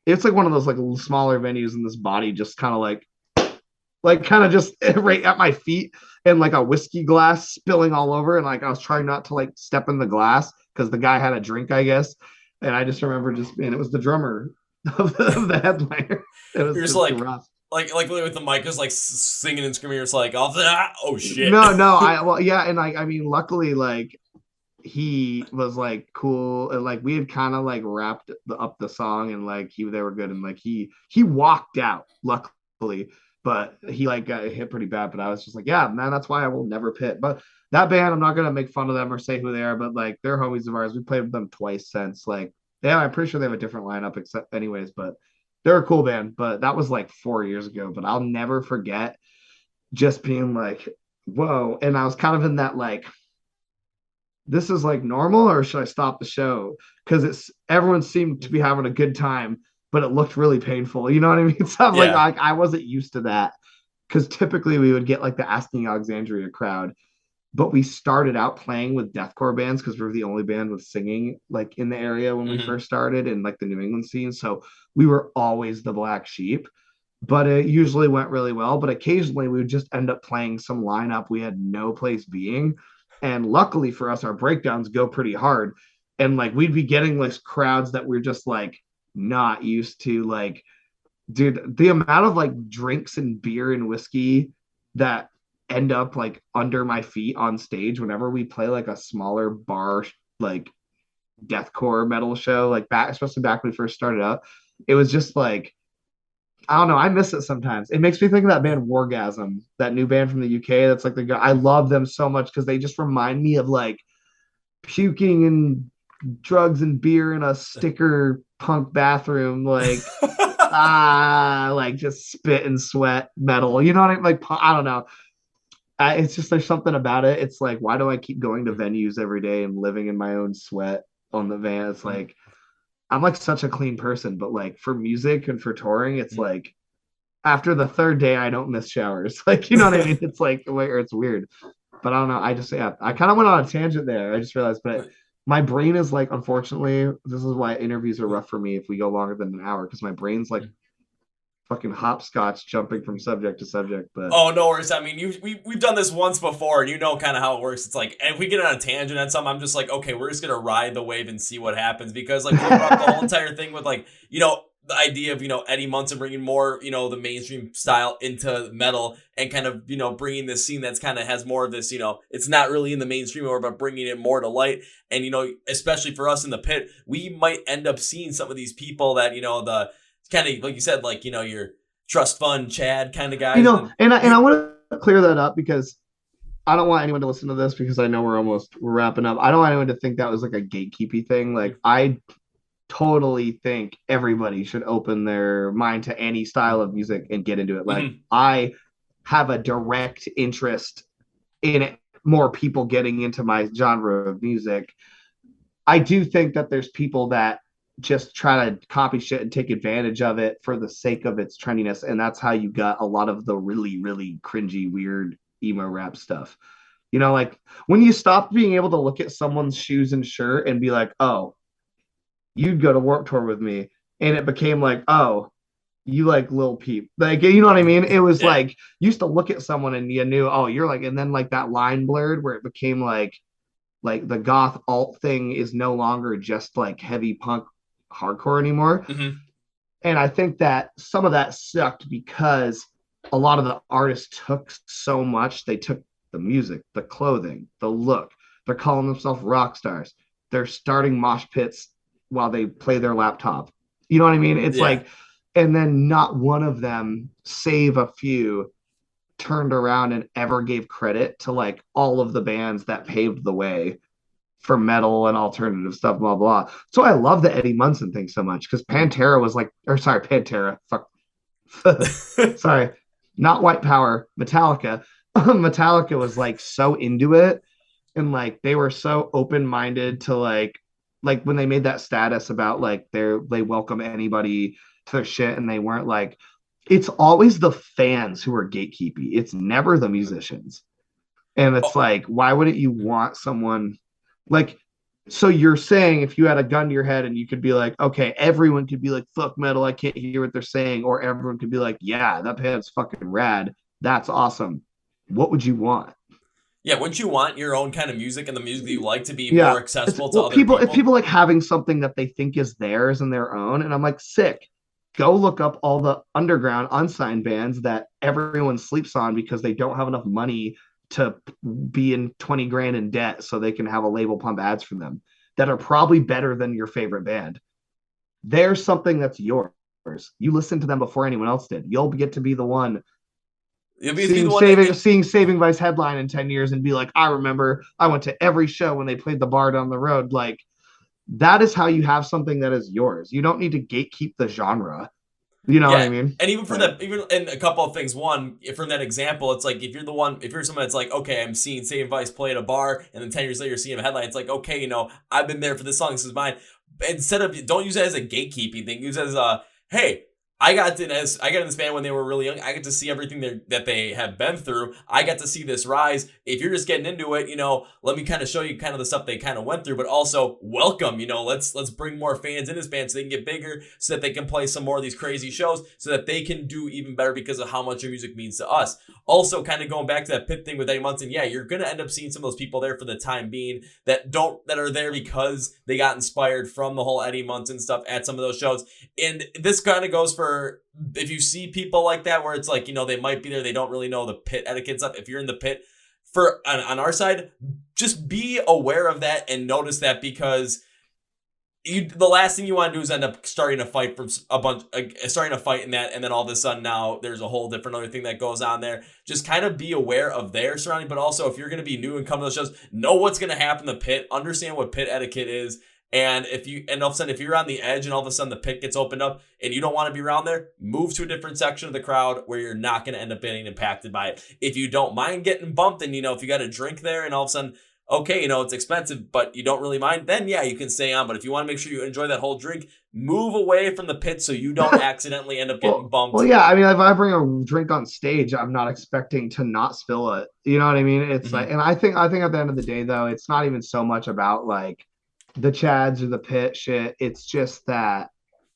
it's like one of those like smaller venues, and this body just kind of like kind of just right at my feet, and like a whiskey glass spilling all over, and like I was trying not to like step in the glass because the guy had a drink, I guess. And I just remember and it was the drummer of the headliner. It You're was just just like, rough. like with the mic is like singing and screaming. It's like, oh shit. No, well, yeah, and like I mean, luckily, like he was like cool, and like we had kind of like wrapped up the song, and like they were good, and like he walked out luckily, but he like got hit pretty bad. But I was just like, yeah, man, that's why I will never pit. But that band, I'm not gonna make fun of them or say who they are, but like they're homies of ours. We played with them twice since. Like, yeah, I'm pretty sure they have a different lineup, except anyways, but they're a cool band. But that was like 4 years ago. But I'll never forget just being like, whoa. And I was kind of in that like, this is like normal, or should I stop the show? Because it's everyone seemed to be having a good time, but it looked really painful. You know what I mean? So I'm like, Yeah. I wasn't used to that, because typically we would get like the Asking Alexandria crowd, but we started out playing with deathcore bands because we were the only band with singing like in the area when we Hmm. first started in like the New England scene. So we were always the black sheep, but it usually went really well. But occasionally we would just end up playing some lineup we had no place being. And luckily for us, our breakdowns go pretty hard. And like we'd be getting like crowds that we're just like not used to. Like, dude, the amount of like drinks and beer and whiskey that end up like under my feet on stage whenever we play like a smaller bar, like deathcore metal show, like back, especially back when we first started out, it was just like, I don't know. I miss it sometimes. It makes me think of that band Wargasm, that new band from the UK. That's like the guy. I love them so much because they just remind me of like puking and drugs and beer in a sticker punk bathroom, like like just spit and sweat metal. You know what I mean? Like I don't know. It's just there's something about it. It's like, why do I keep going to venues every day and living in my own sweat on the van? It's like I'm like such a clean person, but like for music and for touring, it's like after the third day, I don't miss showers. Like, you know what I mean? It's like, or it's weird, but I don't know. I just, yeah, I kind of went on a tangent there. I just realized, but my brain is like, unfortunately, this is why interviews are rough for me if we go longer than an hour, because my brain's like fucking hopscotch jumping from subject to subject. But Oh, no worries. I mean, we've done this once before, and you know kind of how it works. It's like, and if we get on a tangent on something, I'm just like, okay, we're just gonna ride the wave and see what happens, because like we brought up the whole entire thing with like, the idea of Eddie Munson bringing more the mainstream style into metal, and kind of bringing this scene that's kind of has more of this it's not really in the mainstream anymore, but bringing it more to light. And especially for us in the pit, we might end up seeing some of these people that the kind of like you said, like your trust fund Chad kind of guys, and and I you. want to clear that up because I don't want anyone to listen to this, because I know we're wrapping up. I don't want anyone to think that was like a gatekeepy thing. Like I totally think everybody should open their mind to any style of music and get into it. Like Mhm. I have a direct interest in it, more people getting into my genre of music. I do think that there's people that just try to copy shit and take advantage of it for the sake of its trendiness. And that's how you got a lot of the really, really cringy, weird emo rap stuff. You know, like when you stopped being able to look at someone's shoes and shirt and be like, oh, you'd go to Warped Tour with me. And it became like, oh, you like Lil Peep. Like, you know what I mean? It was Yeah. like, you used to look at someone and you knew, oh, you're like, and then like that line blurred where it became like the goth alt thing is no longer just like heavy punk hardcore anymore. Hmm. And I think that some of that sucked because a lot of the artists took so much. They took the music, the clothing, the look. They're calling themselves rock stars. They're starting mosh pits while they play their laptop. You know what I mean? It's Yeah. like, and then not one of them, save a few, turned around and ever gave credit to like all of the bands that paved the way for metal and alternative stuff, blah blah. So I love the Eddie Munson thing so much because Pantera was like, or sorry, Pantera, fuck, sorry, not White Power, Metallica. Metallica was like so into it, and like they were so open minded to like when they made that status about like they welcome anybody to their shit, and they weren't like, it's always the fans who are gatekeepy. It's never the musicians. And it's Oh, like, why wouldn't you want someone like, so you're saying if you had a gun to your head and you could be like, okay, everyone could be like, fuck metal, I can't hear what they're saying, or everyone could be like, yeah, that band's fucking rad. That's awesome. What would you want? yeah. Wouldn't you want your own kind of music and the music that you like to be more Yeah. It's accessible to well, other it's people? people like having something that they think is theirs and their own. And I'm like, sick. Go look up all the underground unsigned bands that everyone sleeps on because they don't have enough money to be in 20 grand in debt so they can have a label pump ads for them that are probably better than your favorite band. There's something that's yours. You listened to them before anyone else did. You'll get to be the one You'll be the one that seeing Saving Vice headline in 10 years and be like, I remember I went to every show when they played the bar down the road. Like, that is how you have something that is yours. You don't need to gatekeep the genre. You know what yeah. I mean? And even for Right. that, even in a couple of things. One, from that example, it's like if you're someone that's like, okay, I'm seeing Save Vice play at a bar, and then 10 years later, you're seeing a headline. It's like, okay, I've been there for this song. This is mine. Instead of don't use it as a gatekeeping thing. Use it as a hey, I got in this band when they were really young. I get to see everything that they have been through. I got to see this rise. If you're just getting into it, let me kind of show you kind of the stuff they kind of went through, but also welcome. Let's bring more fans in this band so they can get bigger, so that they can play some more of these crazy shows, so that they can do even better because of how much your music means to us. Also, kind of going back to that pit thing with Eddie Munson, yeah, you're gonna end up seeing some of those people there for the time being that are there because they got inspired from the whole Eddie Munson stuff at some of those shows. And this kind of goes for if you see people like that where it's like, they might be there, they don't really know the pit etiquette stuff. If you're in the pit, for on our side, just be aware of that and notice that, because the last thing you want to do is end up starting a fight from starting a fight in that, and then all of a sudden now there's a whole different other thing that goes on there. Just kind of be aware of their surrounding, but also if you're going to be new and come to those shows, know what's going to happen in the pit, understand what pit etiquette is. And all of a sudden, if you're on the edge and all of a sudden the pit gets opened up and you don't want to be around there, move to a different section of the crowd where you're not going to end up getting impacted by it. If you don't mind getting bumped, and if you got a drink there and all of a sudden, okay, it's expensive, but you don't really mind, then yeah, you can stay on. But if you want to make sure you enjoy that whole drink, move away from the pit so you don't accidentally end up getting Well, bumped. yeah. I mean, if I bring a drink on stage, I'm not expecting to not spill it. You know what I mean? It's like, Mm-hmm. and I think at the end of the day, though, it's not even so much about like the chads or the pit shit. It's just that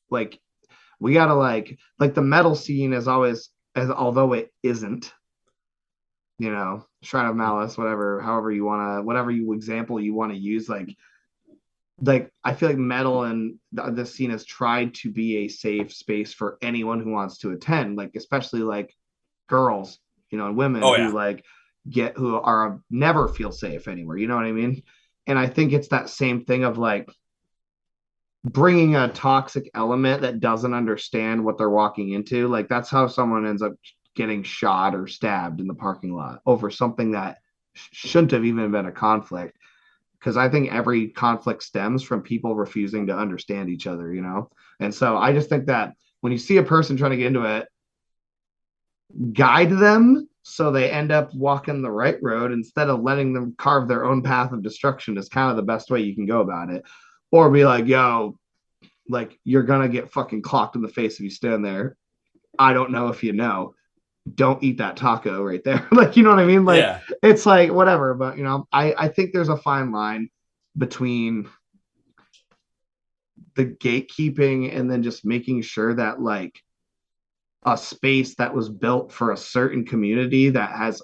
like we gotta like the metal scene is always, as although it isn't, Shrine of Malice, whatever, however you wanna, whatever you example you want to use, like I feel like metal and the scene has tried to be a safe space for anyone who wants to attend, like especially like girls, and women Oh who yeah. like who are never feel safe anywhere. You know what I mean? And I think it's that same thing of like bringing a toxic element that doesn't understand what they're walking into. Like that's how someone ends up getting shot or stabbed in the parking lot over something that shouldn't have even been a conflict, because I think every conflict stems from people refusing to understand each other. And so I just think that when you see a person trying to get into it, guide them so they end up walking the right road instead of letting them carve their own path of destruction is kind of the best way you can go about it. Or be like, yo, like you're gonna get fucking clocked in the face if you stand there. I don't know if you know. Don't eat that taco right there. Like, you know what I mean? Like, Yeah. it's like whatever. But I think there's a fine line between the gatekeeping and then just making sure that like a space that was built for a certain community that has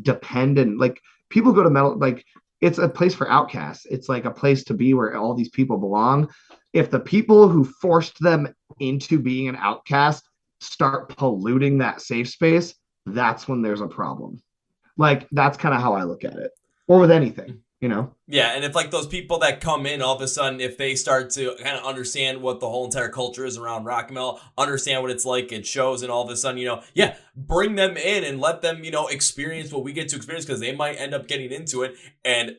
dependent, like people go to metal, like it's a place for outcasts. It's like a place to be where all these people belong. If the people who forced them into being an outcast start polluting that safe space, that's when there's a problem. Like that's kind of how I look at it, or with anything, you know. Yeah, and if like those people that come in all of a sudden, if they start to kind of understand what the whole entire culture is around rock and metal, understand what it's like at shows, and all of a sudden, yeah, bring them in and let them, experience what we get to experience, because they might end up getting into it, and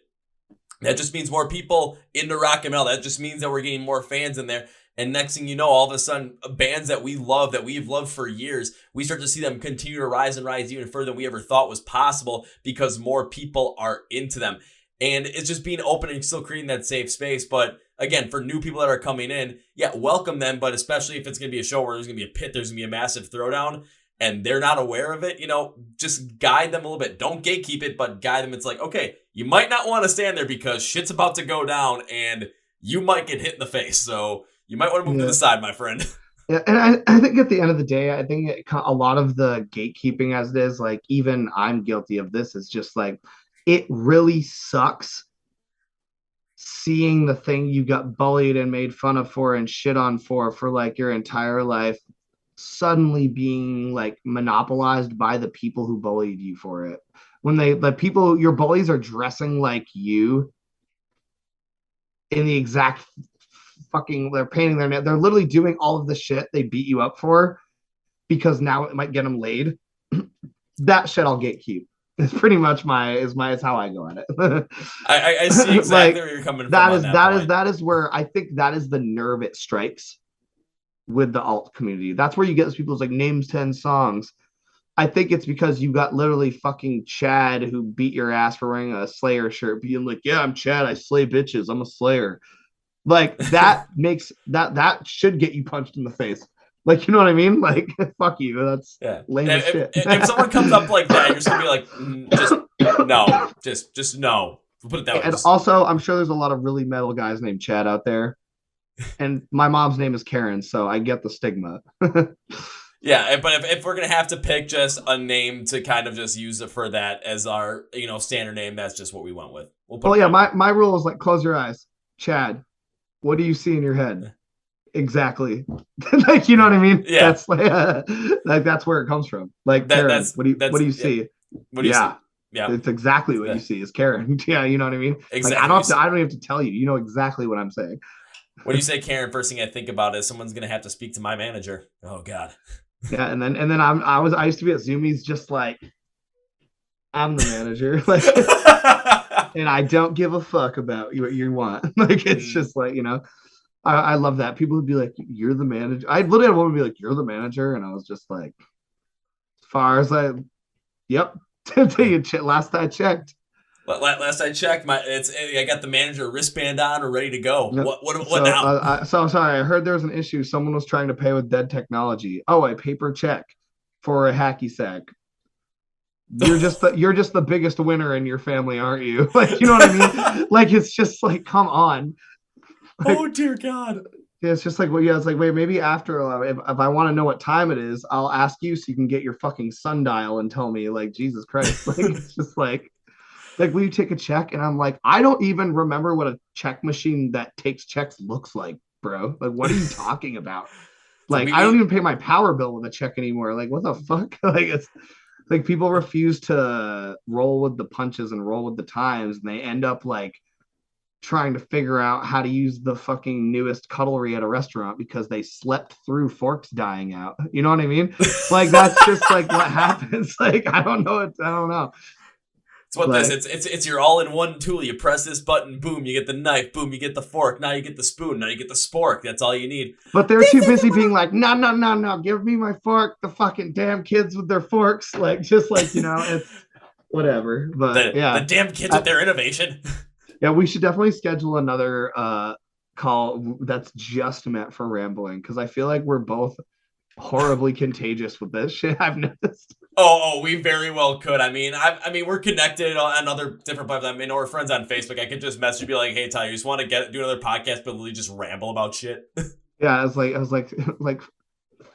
that just means more people into rock and metal. That just means that we're getting more fans in there. And next thing you know, all of a sudden, bands that we love, that we've loved for years, we start to see them continue to rise and rise even further than we ever thought was possible, because more people are into them. And it's just being open and still creating that safe space. But again, for new people that are coming in, yeah, welcome them. But especially if it's going to be a show where there's going to be a pit, there's going to be a massive throwdown, and they're not aware of it, just guide them a little bit. Don't gatekeep it, but guide them. It's like, okay, you might not want to stand there because shit's about to go down and you might get hit in the face. So you might want to move to the side, my friend. Yeah, and I think at the end of the day, I think a lot of the gatekeeping as it is, like even I'm guilty of this, is just like, it really sucks seeing the thing you got bullied and made fun of for and shit on for like your entire life suddenly being like monopolized by the people who bullied you for it. When the people, your bullies, are dressing like you in the exact fucking, they're painting they're literally doing all of the shit they beat you up for because now it might get them laid. That shit I'll gatekeep. It's pretty much is how I go at it. I see exactly like, where you're coming from. That is where I think that is the nerve it strikes with the alt community. That's where you get those people's like names 10 songs. I think it's because you got literally fucking Chad who beat your ass for wearing a Slayer shirt, being like, yeah, I'm Chad, I slay bitches, I'm a Slayer. Like that makes that should get you punched in the face. Like, you know what I mean? Like, fuck you. That's lame as shit. If someone comes up like that, you're just gonna be like, just no. Put it that way. And also, I'm sure there's a lot of really metal guys named Chad out there. And my mom's name is Karen, so I get the stigma. Yeah, but if we're gonna have to pick just a name to kind of just use it for that as our standard name, that's just what we went with. My rule is like, close your eyes, Chad. What do you see in your head? Exactly. Like, you know what I mean? Yeah. That's like that's where it comes from. Like, Karen, what do you see? What do you see? Yeah. It's exactly what you see is Karen. Yeah, you know what I mean? Exactly. Like, I don't even have to tell you. You know exactly what I'm saying. When you say Karen, first thing I think about is someone's gonna have to speak to my manager. Oh God. Yeah, and then I used to be at Zoomies just like, I'm the manager. Like, and I don't give a fuck about what you want. Like, it's just like, I love that. People would be like, you're the manager. I literally had a woman be like, you're the manager. And I was just like, as far as yep. Last I checked. Last I checked, I got the manager wristband on or ready to go. Yep. What now? So sorry, I heard there was an issue. Someone was trying to pay with dead technology. Oh, a paper check for a hacky sack. You're just the biggest winner in your family, aren't you? Like, you know what I mean? Like, it's just like, come on. Like, oh dear God. Yeah, it's just like, well, yeah, it's like, wait, maybe after if I want to know what time it is, I'll ask you so you can get your fucking sundial and tell me. Like, Jesus Christ. Like, it's just like, will you take a check? And I'm like, I don't even remember what a check machine that takes checks looks like, bro. Like, what are you talking about? Like, I don't even pay my power bill with a check anymore. Like, what the fuck? Like, it's like people refuse to roll with the punches and roll with the times, and they end up like trying to figure out how to use the fucking newest cutlery at a restaurant because they slept through forks dying out. You know what I mean? Like, that's just like what happens. Like, I don't know. It's your all-in-one tool. You press this button, boom, you get the knife, boom, you get the fork, now you get the spoon, now you get the spork. That's all you need. But they're too busy being like, no, give me my fork. The fucking damn kids with their forks, like, just like, it's whatever. But the damn kids with their innovation. Yeah, we should definitely schedule another call that's just meant for rambling because I feel like we're both horribly contagious with this shit. I've noticed. We very well could. I mean, we're connected on other different platforms. I mean, we're friends on Facebook. I could just message you, be like, "Hey, Tyler, you just want to do another podcast, but literally just ramble about shit." Yeah, I was like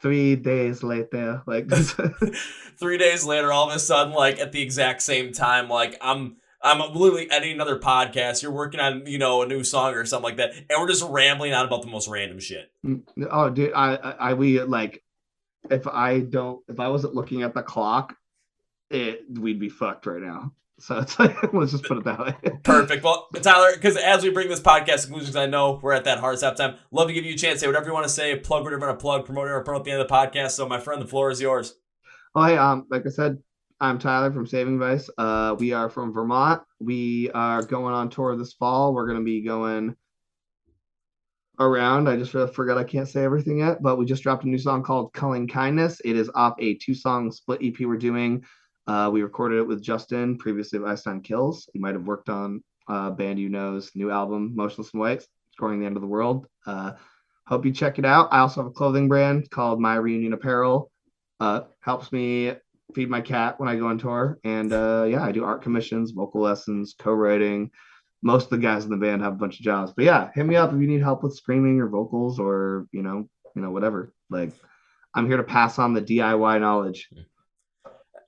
3 days later, like 3 days later, all of a sudden, like at the exact same time, like I'm literally editing another podcast. You're working on, a new song or something like that, and we're just rambling on about the most random shit. oh, dude, we like if I wasn't looking at the clock, we'd be fucked right now. So it's like, let's just put it that way. Perfect. Well, Tyler, because as we bring this podcast to conclusions, I know we're at that hard stop time. Love to give you a chance to say whatever you want to say, plug whatever you want to plug, promote whatever, promote at the end of the podcast. So, my friend, the floor is yours. Oh, hey, like I said, I'm Tyler from Saving Vice. We are from Vermont. We are going on tour this fall. We're going to be going around. I just forgot I can't say everything yet, but we just dropped a new song called Culling Kindness. It is off a 2-song split EP we're doing. We recorded it with Justin, previously of Einstein Kills. He might have worked on band you know's new album, Motionless in White, Scoring the End of the World. Hope you check it out. I also have a clothing brand called My Reunion Apparel. Helps me feed my cat when I go on tour. And yeah, I do art commissions, vocal lessons, co-writing. Most of the guys in the band have a bunch of jobs. But yeah, hit me up if you need help with screaming or vocals or, whatever. Like, I'm here to pass on the DIY knowledge.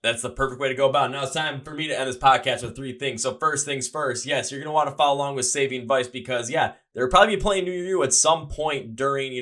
That's the perfect way to go about it. Now it's time for me to end this podcast with 3 things. So first things first, yes, you're going to want to follow along with Saving Vice because, yeah, they'll probably be playing New Year at some point during,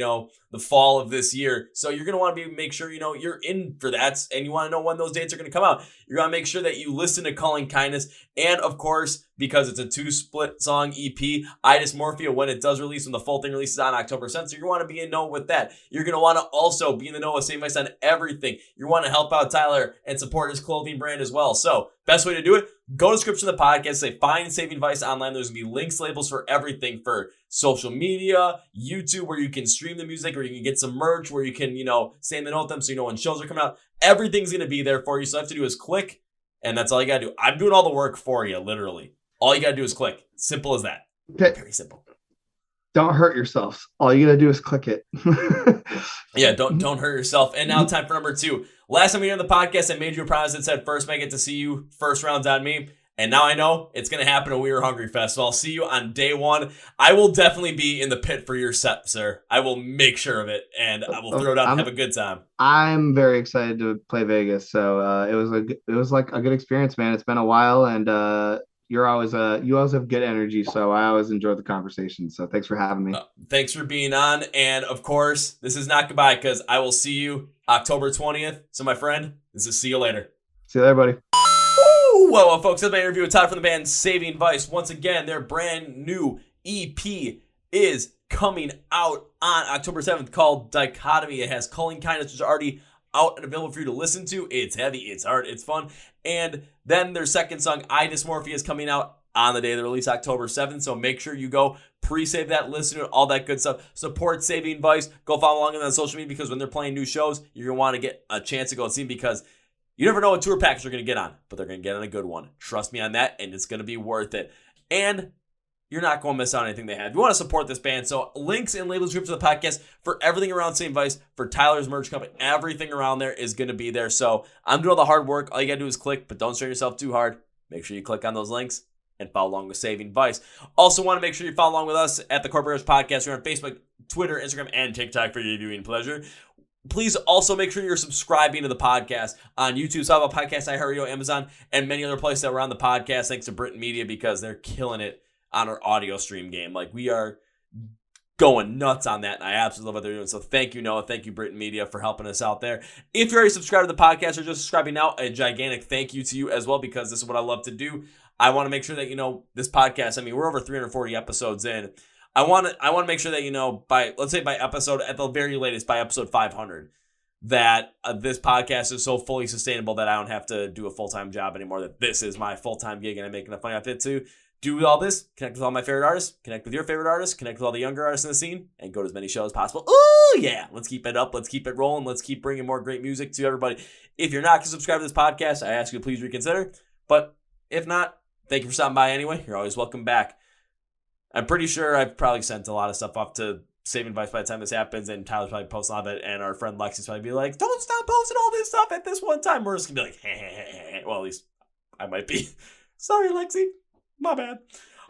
the fall of this year. So you're going to want to make sure, you're in for that and you want to know when those dates are going to come out. You're going to make sure that you listen to Culling Kindness. And, of course, because it's a 2-split song EP, Dysmorphia, when it does release, when the full thing releases on October 7th. So you want to be in know with that. You're going to want to also be in the know with Saving Vice on everything. You want to help out Tyler and support his clothing brand as well. So best way to do it, go to the description of the podcast, say find Saving Vice online. There's going to be links, labels for everything, for social media, YouTube, where you can stream the music, where you can get some merch, where you can, stay in the know with them so you know when shows are coming out. Everything's going to be there for you. So all you have to do is click, and that's all you got to do. I'm doing all the work for you, literally. All you got to do is click. Simple as that. Very simple. Don't hurt yourselves. All you got to do is click it. Yeah, don't hurt yourself. And now time for number 2. Last time we did on the podcast, I made you a promise that said first may get to see you, first round's on me. And now I know it's going to happen at We Were Hungry Fest. So I'll see you on day 1. I will definitely be in the pit for your set, sir. I will make sure of it, and I will throw down and have a good time. I'm very excited to play Vegas. So it was like a good experience, man. It's been a while, and you always have good energy. So I always enjoy the conversation. So thanks for having me. Thanks for being on. And of course, this is not goodbye because I will see you October 20th. So my friend, this is see you later. See you later, buddy. Well, folks, that's my interview with Todd from the band Saving Vice. Once again, their brand new EP is coming out on October 7th called Dichotomy. It has Culling Kindness, which is already out and available for you to listen to. It's heavy, it's hard, it's fun. And then their second song, Dysmorphia, is coming out on the day of the release, October 7th. So make sure you go pre-save that, listen to it, all that good stuff. Support Saving Vice. Go follow along on social media because when they're playing new shows, you're going to want to get a chance to go and see them because you never know what tour package they're going to get on, but they're going to get on a good one. Trust me on that, and it's going to be worth it. And you're not going to miss out on anything they have. You want to support this band, so links and labels groups of the podcast for everything around Saving Vice, for Tyler's merch company, everything around there is going to be there. So I'm doing all the hard work. All you got to do is click, but don't strain yourself too hard. Make sure you click on those links and follow along with Saving Vice. Also want to make sure you follow along with us at the Chord Podcast. We're on Facebook, Twitter, Instagram, and TikTok for your viewing pleasure. Please also make sure you're subscribing to the podcast on YouTube, Spotify Podcast, iHeart, Amazon, and many other places that were on the podcast. Thanks to Britain Media because they're killing it on our audio stream game. Like, we are going nuts on that, and I absolutely love what they're doing. So thank you, Noah. Thank you, Britain Media, for helping us out there. If you're already subscribed to the podcast or just subscribing now, a gigantic thank you to you as well because this is what I love to do. I want to make sure that, this podcast, we're over 340 episodes in. I want to make sure that, by episode, at the very latest, by episode 500, that this podcast is so fully sustainable that I don't have to do a full-time job anymore, that this is my full-time gig and I'm making enough money off it to do all this, connect with all my favorite artists, connect with your favorite artists, connect with all the younger artists in the scene, and go to as many shows as possible. Ooh, yeah. Let's keep it up. Let's keep it rolling. Let's keep bringing more great music to everybody. If you're not going to subscribe to this podcast, I ask you to please reconsider. But if not, thank you for stopping by anyway. You're always welcome back. I'm pretty sure I've probably sent a lot of stuff off to Saving Vice by the time this happens, and Tyler's probably posting a lot of it, and our friend Lexi's probably be like, don't stop posting all this stuff at this one time. We're just gonna be like, well, at least I might be. Sorry, Lexi. My bad.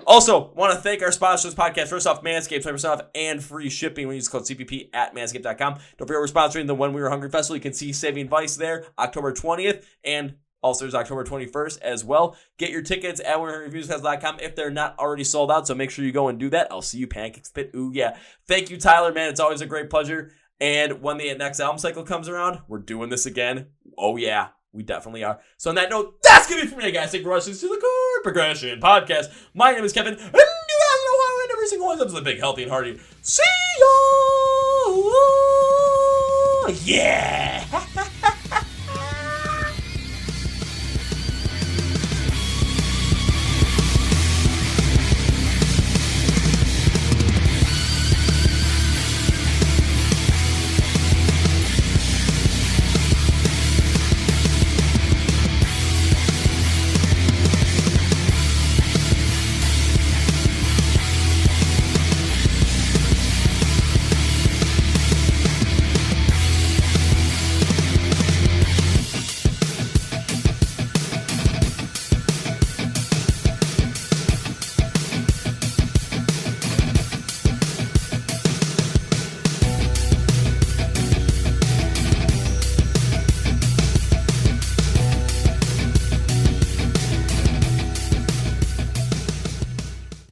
Also, want to thank our sponsors for this podcast. First off, Manscaped, 20% off and free shipping when you use code CPP at manscaped.com. Don't forget we're sponsoring the When We Were Hungry Festival. You can see Saving Vice there, October 20th, and also there's October 21st as well. Get your tickets at whenwerehungryfest.com if they're not already sold out, so make sure you go and do that. I'll see you, Pancake Spit. Ooh, yeah. Thank you, Tyler, man. It's always a great pleasure. And when the next album cycle comes around, we're doing this again. Oh, yeah. We definitely are. So on that note, that's going to be it for me, guys. Thank you for watching to the Chord Progression Podcast. My name is Kevin, and you guys know how I end every single one of them is big, healthy, and hearty. See ya! Yeah!